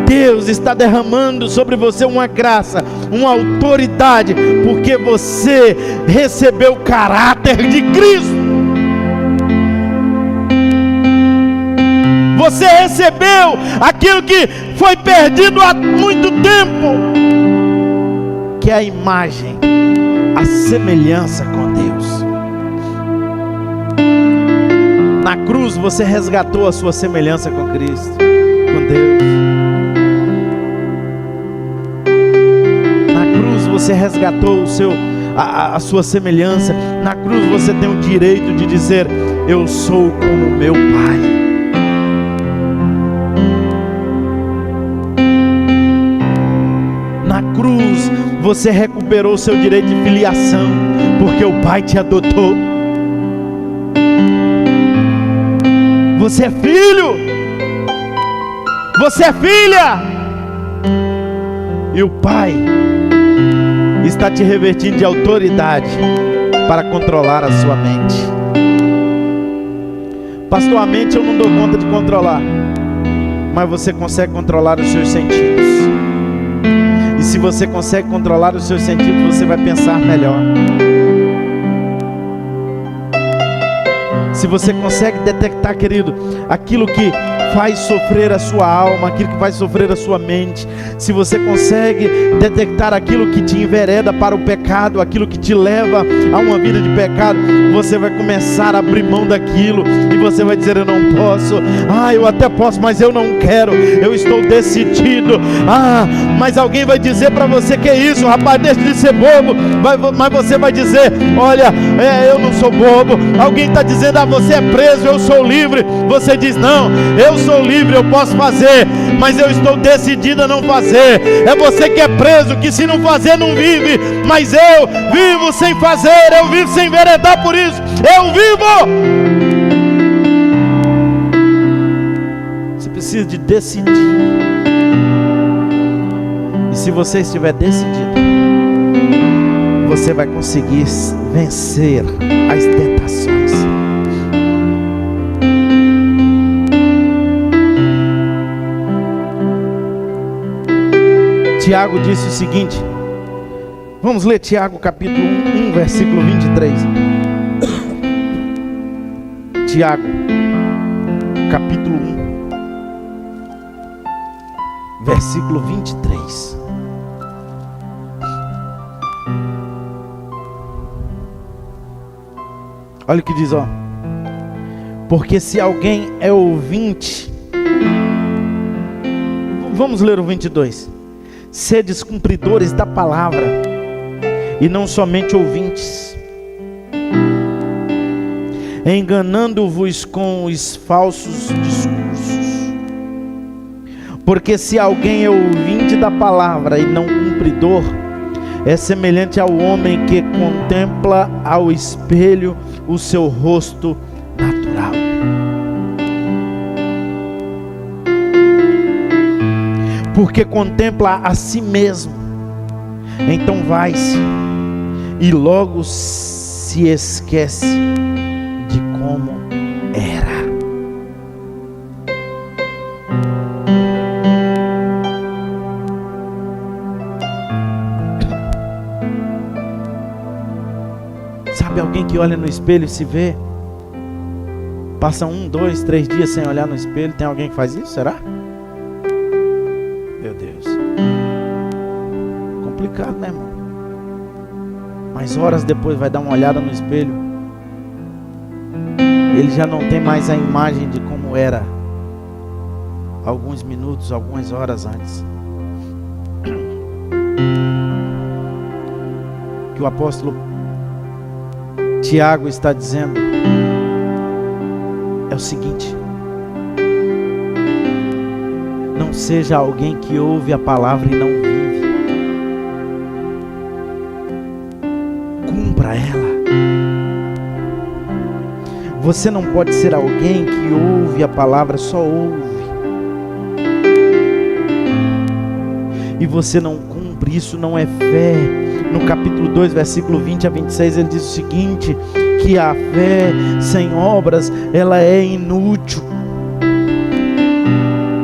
A: Deus está derramando sobre você uma graça, uma autoridade, porque você recebeu o caráter de Cristo. Você recebeu aquilo que foi perdido há muito tempo, que é a imagem, a semelhança com Deus. Na cruz você resgatou a sua semelhança com Cristo, com Deus. Na cruz você resgatou a sua semelhança. Na cruz você tem o direito de dizer: eu sou como meu Pai. Na cruz você recuperou o seu direito de filiação, porque o Pai te adotou. Você é filho, você é filha, e o Pai está te revestindo de autoridade para controlar a sua mente. Pastor, a mente eu não dou conta de controlar, mas você consegue controlar os seus sentidos. E se você consegue controlar os seus sentidos, você vai pensar melhor. Se você consegue detectar, querido, aquilo que faz sofrer a sua alma, aquilo que faz sofrer a sua mente, se você consegue detectar aquilo que te envereda para o pecado, aquilo que te leva a uma vida de pecado, você vai começar a abrir mão daquilo, e você vai dizer: eu não posso, eu até posso, mas eu não quero, eu estou decidido. Mas alguém vai dizer para você: que é isso, rapaz, deixa de ser bobo. Mas você vai dizer: olha, eu não sou bobo. Alguém está dizendo: você é preso, eu sou livre. Você diz: não, eu sou livre, eu posso fazer, mas eu estou decidido a não fazer. É você que é preso, que se não fazer não vive, mas eu vivo sem fazer, eu vivo sem enveredar por isso, eu vivo. Você precisa de decidir, e se você estiver decidido, você vai conseguir vencer as tentações. Tiago disse o seguinte, vamos ler Tiago capítulo 1, versículo 23. Tiago capítulo 1, versículo 23. Olha o que diz, porque se alguém é ouvinte, vamos ler o 22. Sedes cumpridores da palavra, e não somente ouvintes, enganando-vos com os falsos discursos. Porque se alguém é ouvinte da palavra e não cumpridor, é semelhante ao homem que contempla ao espelho o seu rosto natural. Porque contempla a si mesmo, então vai-se e logo se esquece de como era. Sabe alguém que olha no espelho e se vê? Passa 1, 2, 3 dias sem olhar no espelho. Tem alguém que faz isso? Será? Meu Deus, complicado, né, irmão? Mas horas depois vai dar uma olhada no espelho, ele já não tem mais a imagem de como era alguns minutos, algumas horas antes. Que o apóstolo Tiago está dizendo é o seguinte: não seja alguém que ouve a palavra e não vive. Você não pode ser alguém que ouve a palavra, só ouve, e você não cumpre. Isso não é fé. No capítulo 2, versículo 20 a 26, ele diz o seguinte: que a fé sem obras, ela é inútil,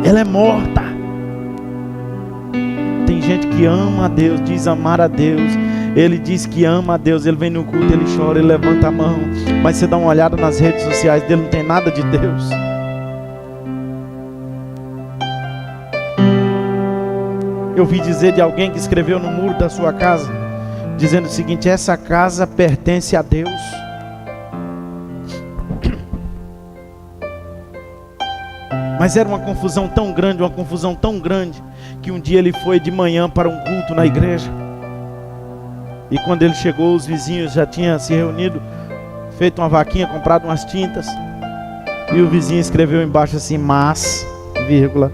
A: ela é morta. Tem gente que ama a Deus, diz amar a Deus, ele diz que ama a Deus, ele vem no culto, ele chora, ele levanta a mão, mas você dá uma olhada nas redes sociais dele, não tem nada de Deus. Eu ouvi dizer de alguém que escreveu no muro da sua casa, dizendo o seguinte: essa casa pertence a Deus. Mas era uma confusão tão grande, que um dia ele foi de manhã para um culto na igreja, e quando ele chegou, os vizinhos já tinham se reunido, feito uma vaquinha, comprado umas tintas, e o vizinho escreveu embaixo assim: mas, vírgula,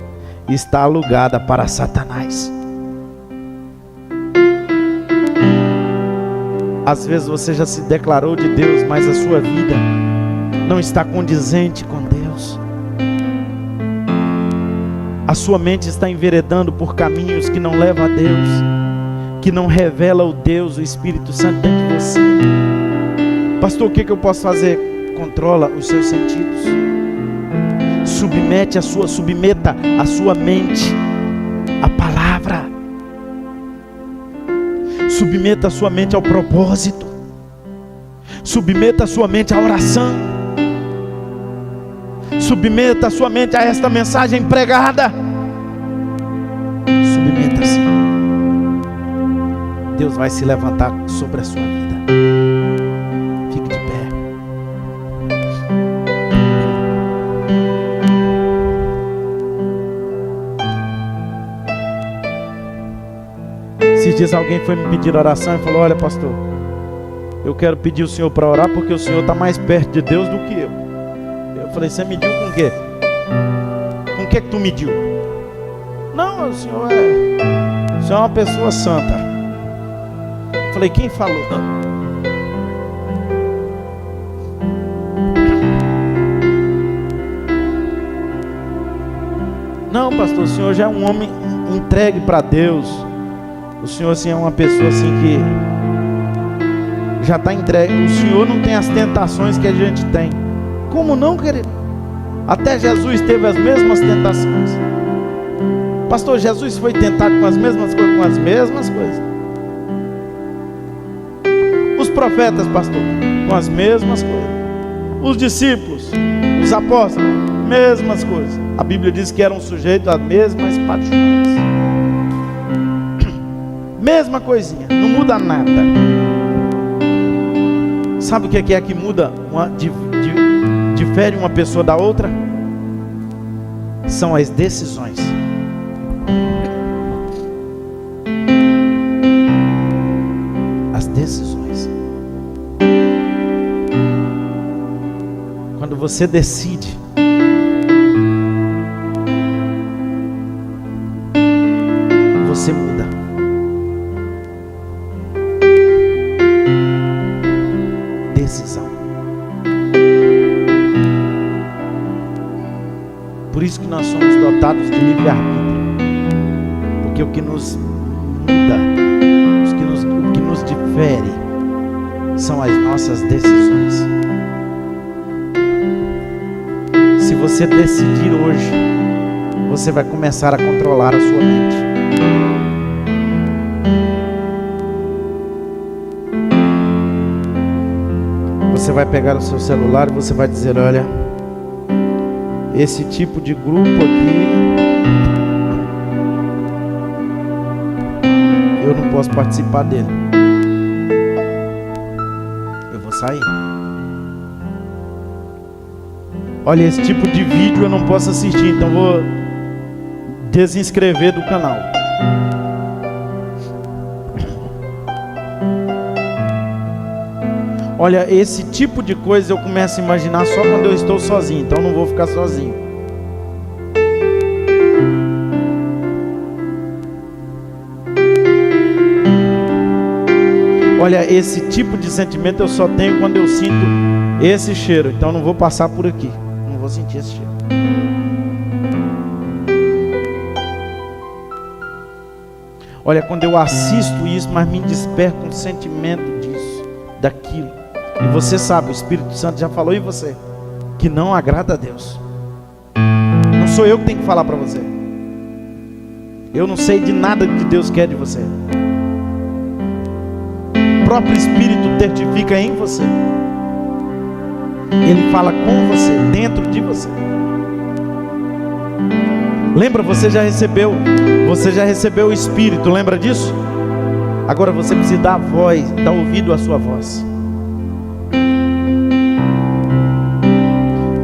A: está alugada para Satanás. Às vezes você já se declarou de Deus, mas a sua vida não está condizente com Deus. A sua mente está enveredando por caminhos que não levam a Deus, que não revela o Deus, o Espírito Santo dentro de você. Pastor, o que eu posso fazer? Controla os seus sentidos. Submeta a sua mente à palavra. Submeta a sua mente ao propósito. Submeta a sua mente à oração. Submeta a sua mente a esta mensagem pregada. Submeta-se. Deus vai se levantar sobre a sua vida. Fique de pé. Esses dias alguém foi me pedir oração e falou: olha, pastor, eu quero pedir o senhor para orar, porque o senhor está mais perto de Deus do que eu. Eu falei: você mediu com o quê? Com o que tu mediu? Não, o senhor é uma pessoa santa. Eu falei: quem falou? Não, pastor, o senhor já é um homem entregue para Deus. O senhor assim é uma pessoa assim que já está entregue. O senhor não tem as tentações que a gente tem. Como não, querido? Até Jesus teve as mesmas tentações. Pastor, Jesus foi tentado com as mesmas coisas? Com as mesmas coisas. Os profetas, pastor, com as mesmas coisas. Os discípulos, os apóstolos, mesmas coisas. A Bíblia diz que eram sujeitos às mesmas paixões. Mesma coisinha, não muda nada. Sabe o que é que muda, difere uma pessoa da outra? São as decisões. As decisões. Quando você decide, você muda. Decisão. Por isso que nós somos dotados de livre-arbítrio. Porque o que nos muda, o que nos difere, são as nossas decisões. Se você decidir hoje, você vai começar a controlar a sua mente. Você vai pegar o seu celular e você vai dizer: olha, esse tipo de grupo aqui, eu não posso participar dele. Eu vou sair. Olha, esse tipo de vídeo eu não posso assistir, então vou desinscrever do canal. Olha, esse tipo de coisa eu começo a imaginar só quando eu estou sozinho, então não vou ficar sozinho. olha, esse tipo de sentimento eu só tenho quando eu sinto esse cheiro. Então não vou passar por aqui, não vou sentir esse cheiro. Olha, quando eu assisto isso, mas me desperta um sentimento disso, daquilo. E você sabe, o Espírito Santo já falou em você que não agrada a Deus. Não sou eu que tenho que falar para você. Eu não sei de nada que Deus quer de você. O próprio Espírito testifica em você. Ele fala com você, dentro de você. Lembra, você já recebeu o Espírito, lembra disso? Agora você precisa dar voz, dar ouvido à sua voz.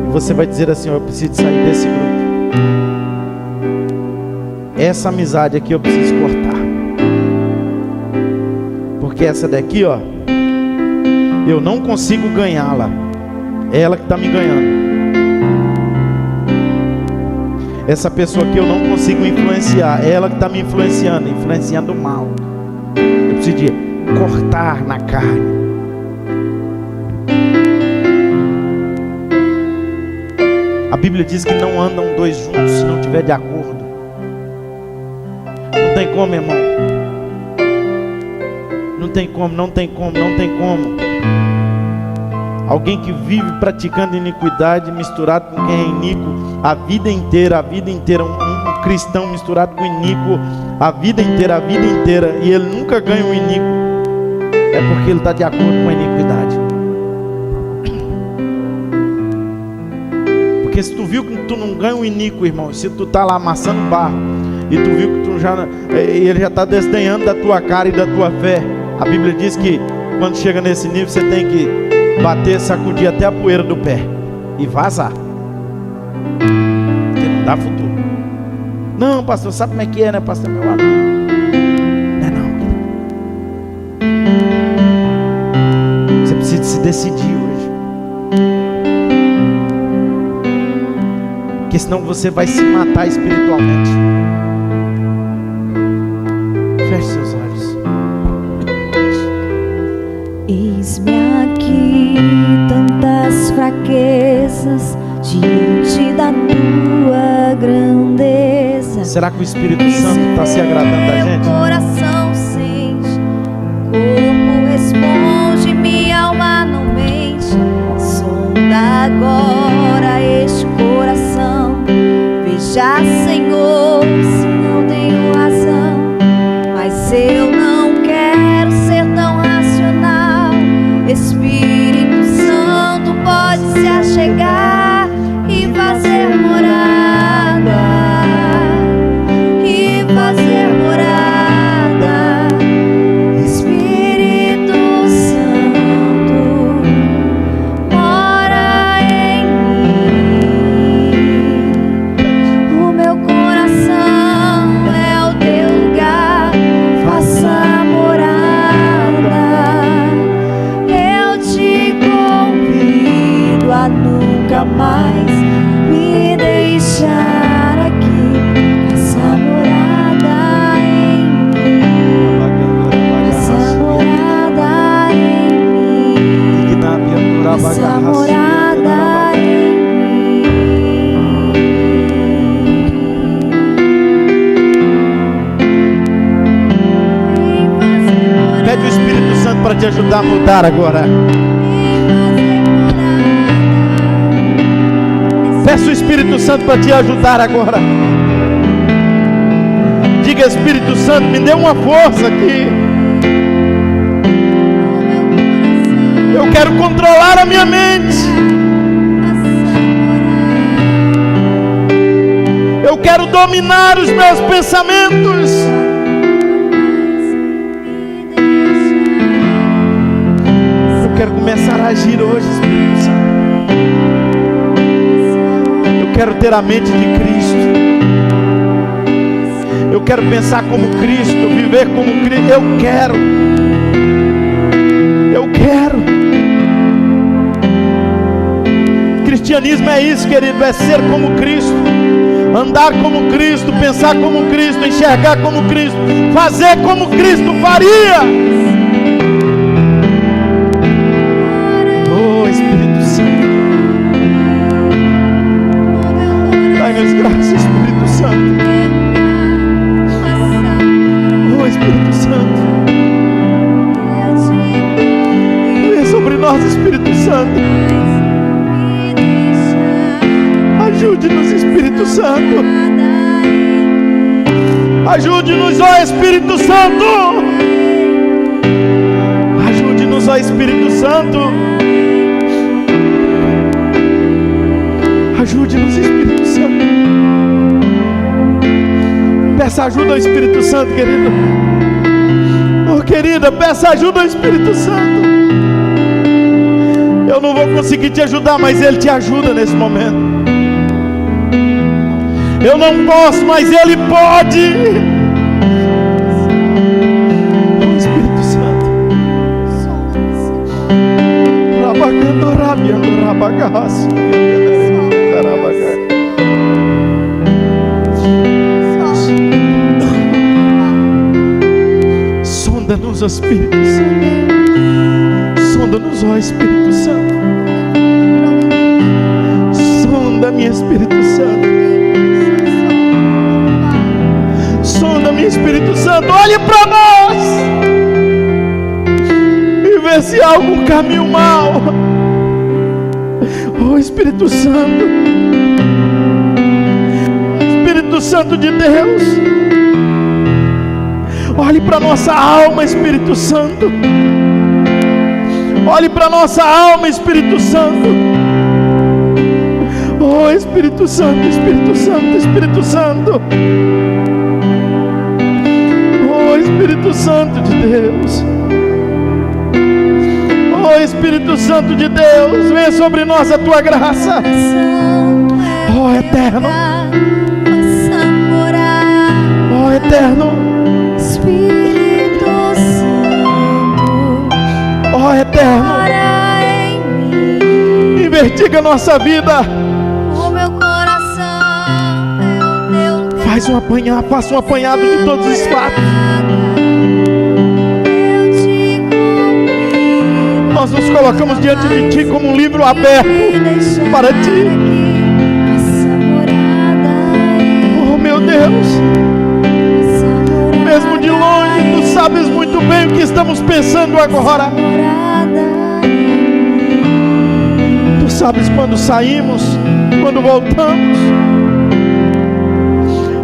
A: E você vai dizer assim: eu preciso sair desse grupo. Essa amizade aqui eu preciso cortar. Porque essa daqui, ó, eu não consigo ganhá-la. É ela que está me ganhando. Essa pessoa aqui eu não consigo influenciar. É ela que está me influenciando mal. Eu preciso de cortar na carne. A Bíblia diz que não andam dois juntos se não estiver de acordo. Não tem como, irmão. Não tem como. Alguém que vive praticando iniquidade, misturado com quem é iníquo a vida inteira, um cristão misturado com iníquo a vida inteira, e ele nunca ganha um iníquo, é porque ele está de acordo com a iniquidade. Porque se tu viu que tu não ganha um iníquo, irmão, se tu está lá amassando barro, e tu viu que ele já está desdenhando da tua cara e da tua fé, a Bíblia diz que quando chega nesse nível você tem que bater, sacudir até a poeira do pé e vazar, porque não dá futuro. Não, pastor, sabe como é que é, né, pastor? Meu amigo, não. Você precisa se decidir hoje, porque senão você vai se matar espiritualmente. Feche seus olhos.
B: Eis-me aqui, tantas fraquezas diante da tua grandeza.
A: Será que o Espírito Santo está se agradando da gente?
B: Meu coração sente, corpo responde, minha alma não mente. Sonda agora este coração, veja, Senhor, se não tenho razão, mas eu não quero ser tão racional. Espírito Santo pode se achegar e fazer morada, e fazer morada. Espírito Santo mora em mim. O meu coração é o teu lugar, faça morada. Eu te convido a nunca mais me deixar aqui. Faça morada em mim, faça morada em mim, faça morada em mim.
A: Pede o Espírito Santo para te ajudar a mudar agora. Peça o Espírito Santo para te ajudar agora. Diga: Espírito Santo, me dê uma força aqui. Eu quero controlar a minha mente. Eu quero dominar os meus pensamentos. Eu quero começar a agir hoje, Espírito Santo. Eu quero ter a mente de Cristo. Eu quero pensar como Cristo, viver como Cristo. Eu quero. Cristianismo é isso, querido, é ser como Cristo, andar como Cristo, pensar como Cristo, enxergar como Cristo, fazer como Cristo faria. Espírito Santo. Ajude-nos, Espírito Santo. Ajude-nos, ó Espírito Santo. Ajude-nos, ó Espírito Santo. Ajude-nos, Espírito Santo. Peça ajuda ao Espírito Santo, querido. Oh, querida, peça ajuda ao Espírito Santo. Eu não vou conseguir te ajudar, mas Ele te ajuda nesse momento. Eu não posso, mas Ele pode. Oh, Espírito Santo. Rabagando, rabiando, rabagaço. Sonda-nos, ó Espírito Santo. Sonda-nos, ó Espírito Santo. Sonda-me, Espírito Santo. Sonda-me, Espírito Santo. Olhe para nós e vê se há algum caminho mau. Oh, Espírito Santo. Espírito Santo de Deus, olhe para nossa alma, Espírito Santo. Olhe para nossa alma, Espírito Santo. Oh, Espírito Santo, Espírito Santo, Espírito Santo. Oh, Espírito Santo de Deus. Oh, Espírito Santo de Deus, venha sobre nós a tua graça. Oh, eterno. Oh, eterno.
B: Espírito Santo,
A: Oh, eterno. Investiga a nossa vida.
B: o meu coração é o teu lugar.
A: Faça um apanhado de todos os fatos.
B: Eu te convido
A: Nós nos colocamos diante de Ti como um livro aberto para Ti. Oh, meu Deus, mesmo de longe, Tu sabes muito bem o que estamos pensando agora. Tu sabes quando saímos, quando voltamos.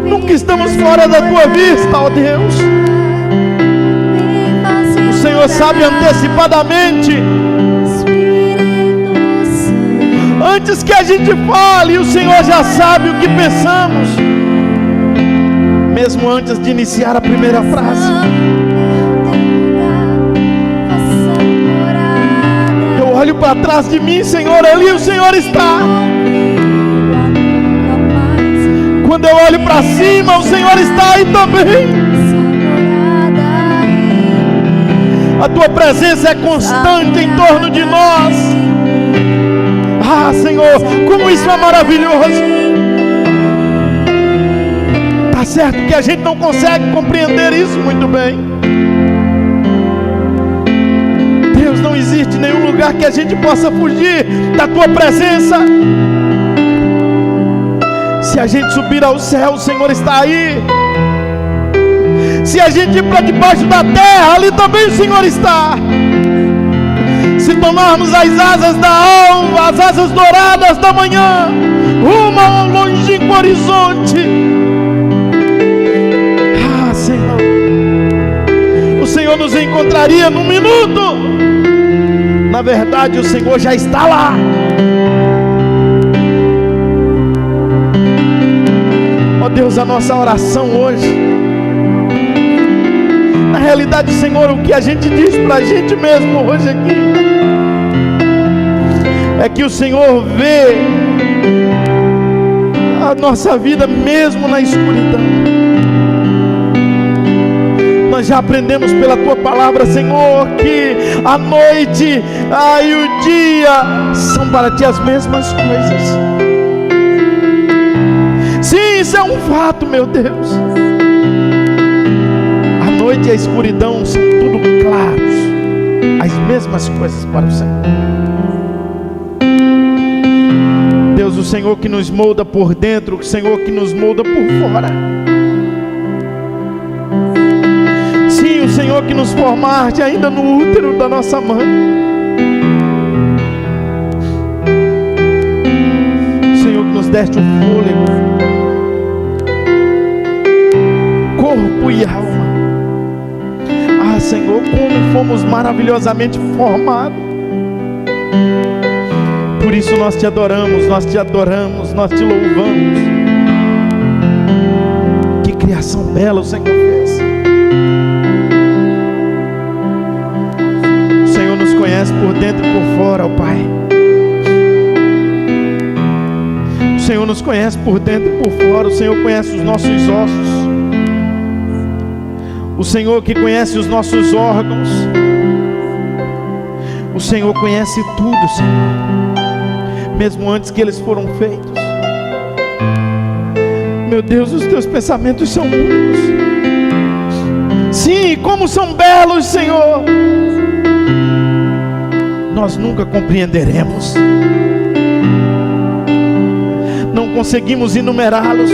A: Nunca estamos fora da Tua vista, ó Deus. O Senhor sabe antecipadamente. Antes que a gente fale, o Senhor já sabe o que pensamos. Mesmo antes de iniciar a primeira frase. Eu olho para trás de mim, Senhor, ali o Senhor está. Quando eu olho para cima, o Senhor está aí também. A Tua presença é constante em torno de nós. Ah, Senhor, como isso é maravilhoso. Tá certo que a gente não consegue compreender isso muito bem. Deus, não existe nenhum lugar que a gente possa fugir da Tua presença. Se a gente subir ao céu, o Senhor está aí. Se a gente ir para debaixo da terra, ali também o Senhor está. Se tomarmos as asas da alva, as asas douradas da manhã, rumo ao longínquo horizonte. Ah, Senhor, o Senhor nos encontraria num minuto. Na verdade, o Senhor já está lá. Ó Deus, a nossa oração hoje, na realidade, Senhor, o que a gente diz para a gente mesmo hoje aqui, é que o Senhor vê a nossa vida mesmo na escuridão. Nós já aprendemos pela Tua palavra, Senhor, que a noite e o dia são para Ti as mesmas coisas. Sim, isso é um fato, meu Deus. A noite e a escuridão são tudo claros, as mesmas coisas para o Senhor. Deus, o Senhor que nos molda por dentro, o Senhor que nos molda por fora. Sim, o Senhor que nos formaste ainda no útero da nossa mãe. deste o fôlego, corpo e alma. Ah, Senhor, como fomos maravilhosamente formados. Por isso nós te adoramos, nós te adoramos, nós te louvamos. Que criação bela o Senhor fez. O Senhor nos conhece por dentro e por fora, ó Pai. O Senhor nos conhece por dentro e por fora. O Senhor conhece os nossos ossos. O Senhor que conhece os nossos órgãos. O Senhor conhece tudo, Senhor, mesmo antes que eles foram feitos. Meu Deus, os teus pensamentos são únicos. Sim, como são belos, Senhor. Nós nunca compreenderemos. Não conseguimos enumerá-los.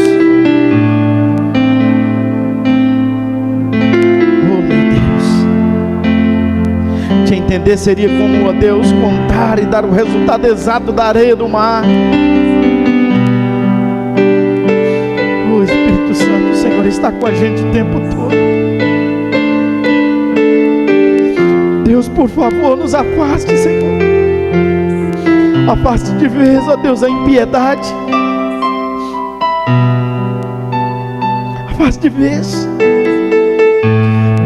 A: Entender seria como, ó Deus, contar e dar o resultado exato da areia do mar. O Espírito Santo, o Senhor está com a gente o tempo todo. Deus, por favor, nos afaste, Senhor. Afaste de vez, ó Deus, a impiedade. Afaste de vez.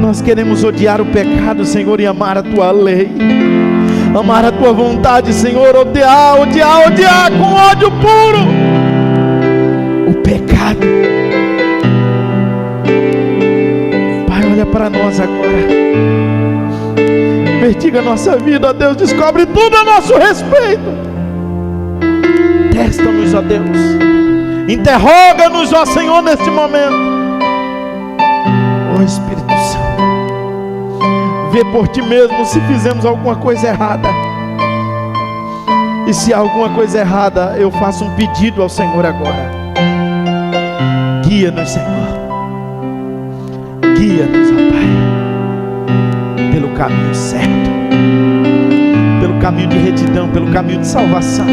A: Nós queremos odiar o pecado, Senhor, e amar a Tua lei, amar a Tua vontade, Senhor. Odiar com ódio puro o pecado. Pai, olha para nós agora, investiga a nossa vida, ó Deus, descobre tudo a nosso respeito. Testa-nos, ó Deus, interroga-nos, ó Senhor, neste momento. Ó Espírito Santo, vê por ti mesmo se fizemos alguma coisa errada. E se há alguma coisa errada, eu faço um pedido ao Senhor agora. Guia-nos, Senhor. Guia-nos, ó Pai, pelo caminho certo, pelo caminho de retidão, pelo caminho de salvação.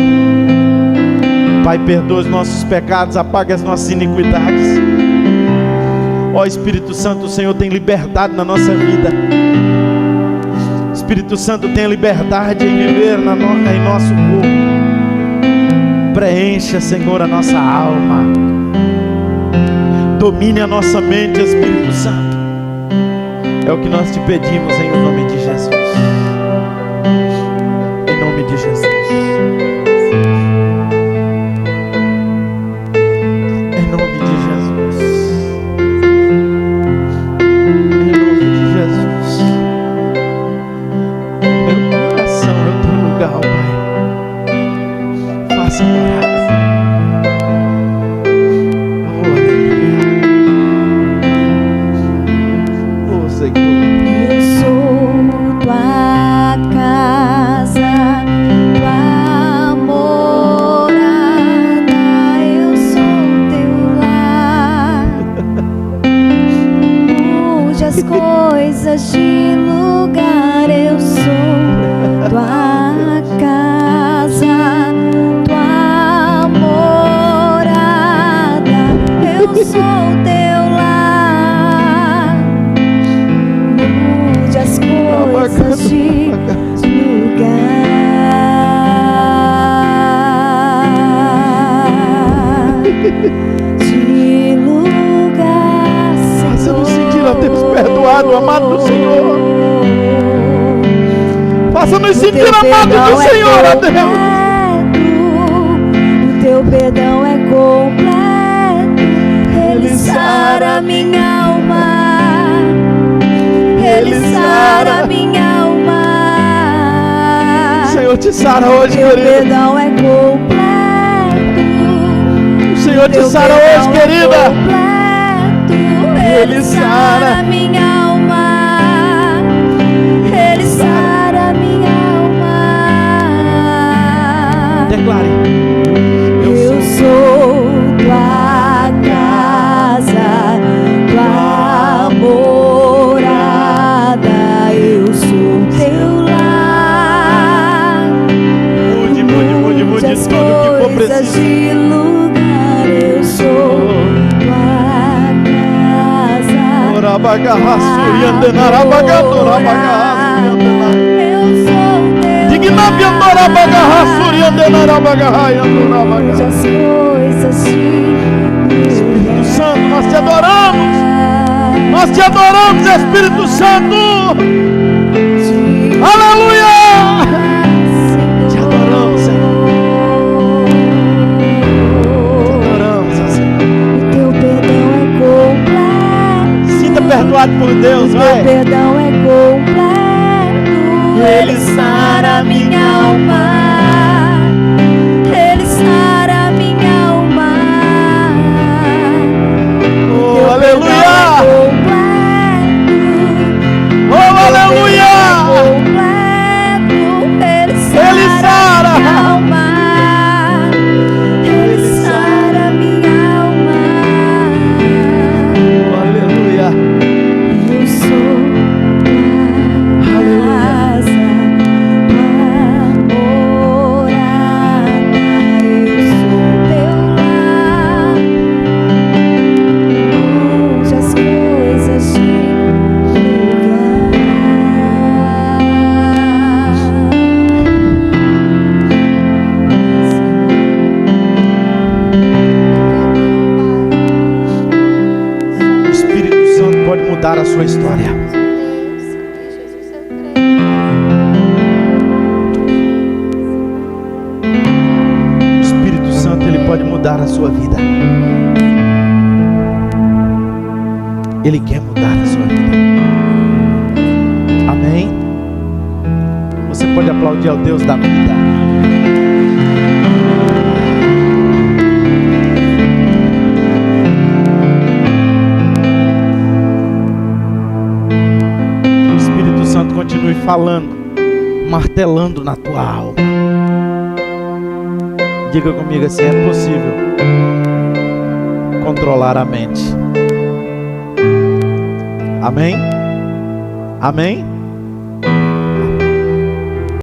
A: Pai, perdoa os nossos pecados, apaga as nossas iniquidades. Ó Espírito Santo, o Senhor tem liberdade na nossa vida. Espírito Santo, tem liberdade em viver em nosso corpo. Preencha, Senhor, a nossa alma. Domine a nossa mente, Espírito Santo. É o que nós te pedimos em nome de Jesus. Em nome de Jesus. Em nome de Jesus. Em nome de Jesus. Meu coração é o teu lugar, Pai. Faça morada. Oh, aleluia. Oh, Senhor.
B: Eu sou tua casa, tua morada, eu sou teu lar. Mude as coisas de lugar, eu sou tua casa, tua morada, eu sou teu lar. Mude as coisas de lugar,
A: Faça-nos sentir a Deus perdoado, amado do Senhor. Faça-nos sentir amado do Senhor, ó Deus.
B: O teu perdão é completo, Ele sara minha alma, Ele sara minha alma.
A: O Senhor te sara hoje,
B: Teu
A: querido.
B: perdão é completo,
A: O Senhor te sara hoje, querida.
B: Ele sara minha alma, Ele sara minha alma.
A: Declare.
B: Eu sou tua casa, tua morada, eu sou teu lar.
A: Mude
B: Mude as
A: tudo que for
B: coisas
A: preciso.
B: de lugar.
A: Espírito Santo, nós te adoramos. Nós te adoramos, Espírito Santo. Aleluia. Te adoramos, Senhor. Te adoramos, Senhor.
B: O teu perdão é completo.
A: Sinta perdoado por Deus, vai.
B: O teu perdão é completo. Ele sara a minha alma. Ele sara a minha alma.
A: Oh, aleluia. Oh, aleluia. Ele sara
B: minha alma. Ele sara minha alma.
A: Oh, aleluia.
B: Eu sou tua casa, tua morada. Eu sou teu lar, onde as coisas te
A: O Espírito Santo pode mudar a sua história. O Espírito Santo, ele pode mudar a sua vida. Ele quer mudar a sua vida. Amém? Você pode aplaudir ao Deus da vida. O Espírito Santo continue falando, martelando na tua alma. Diga comigo assim: é possível controlar a mente. Amém? Amém?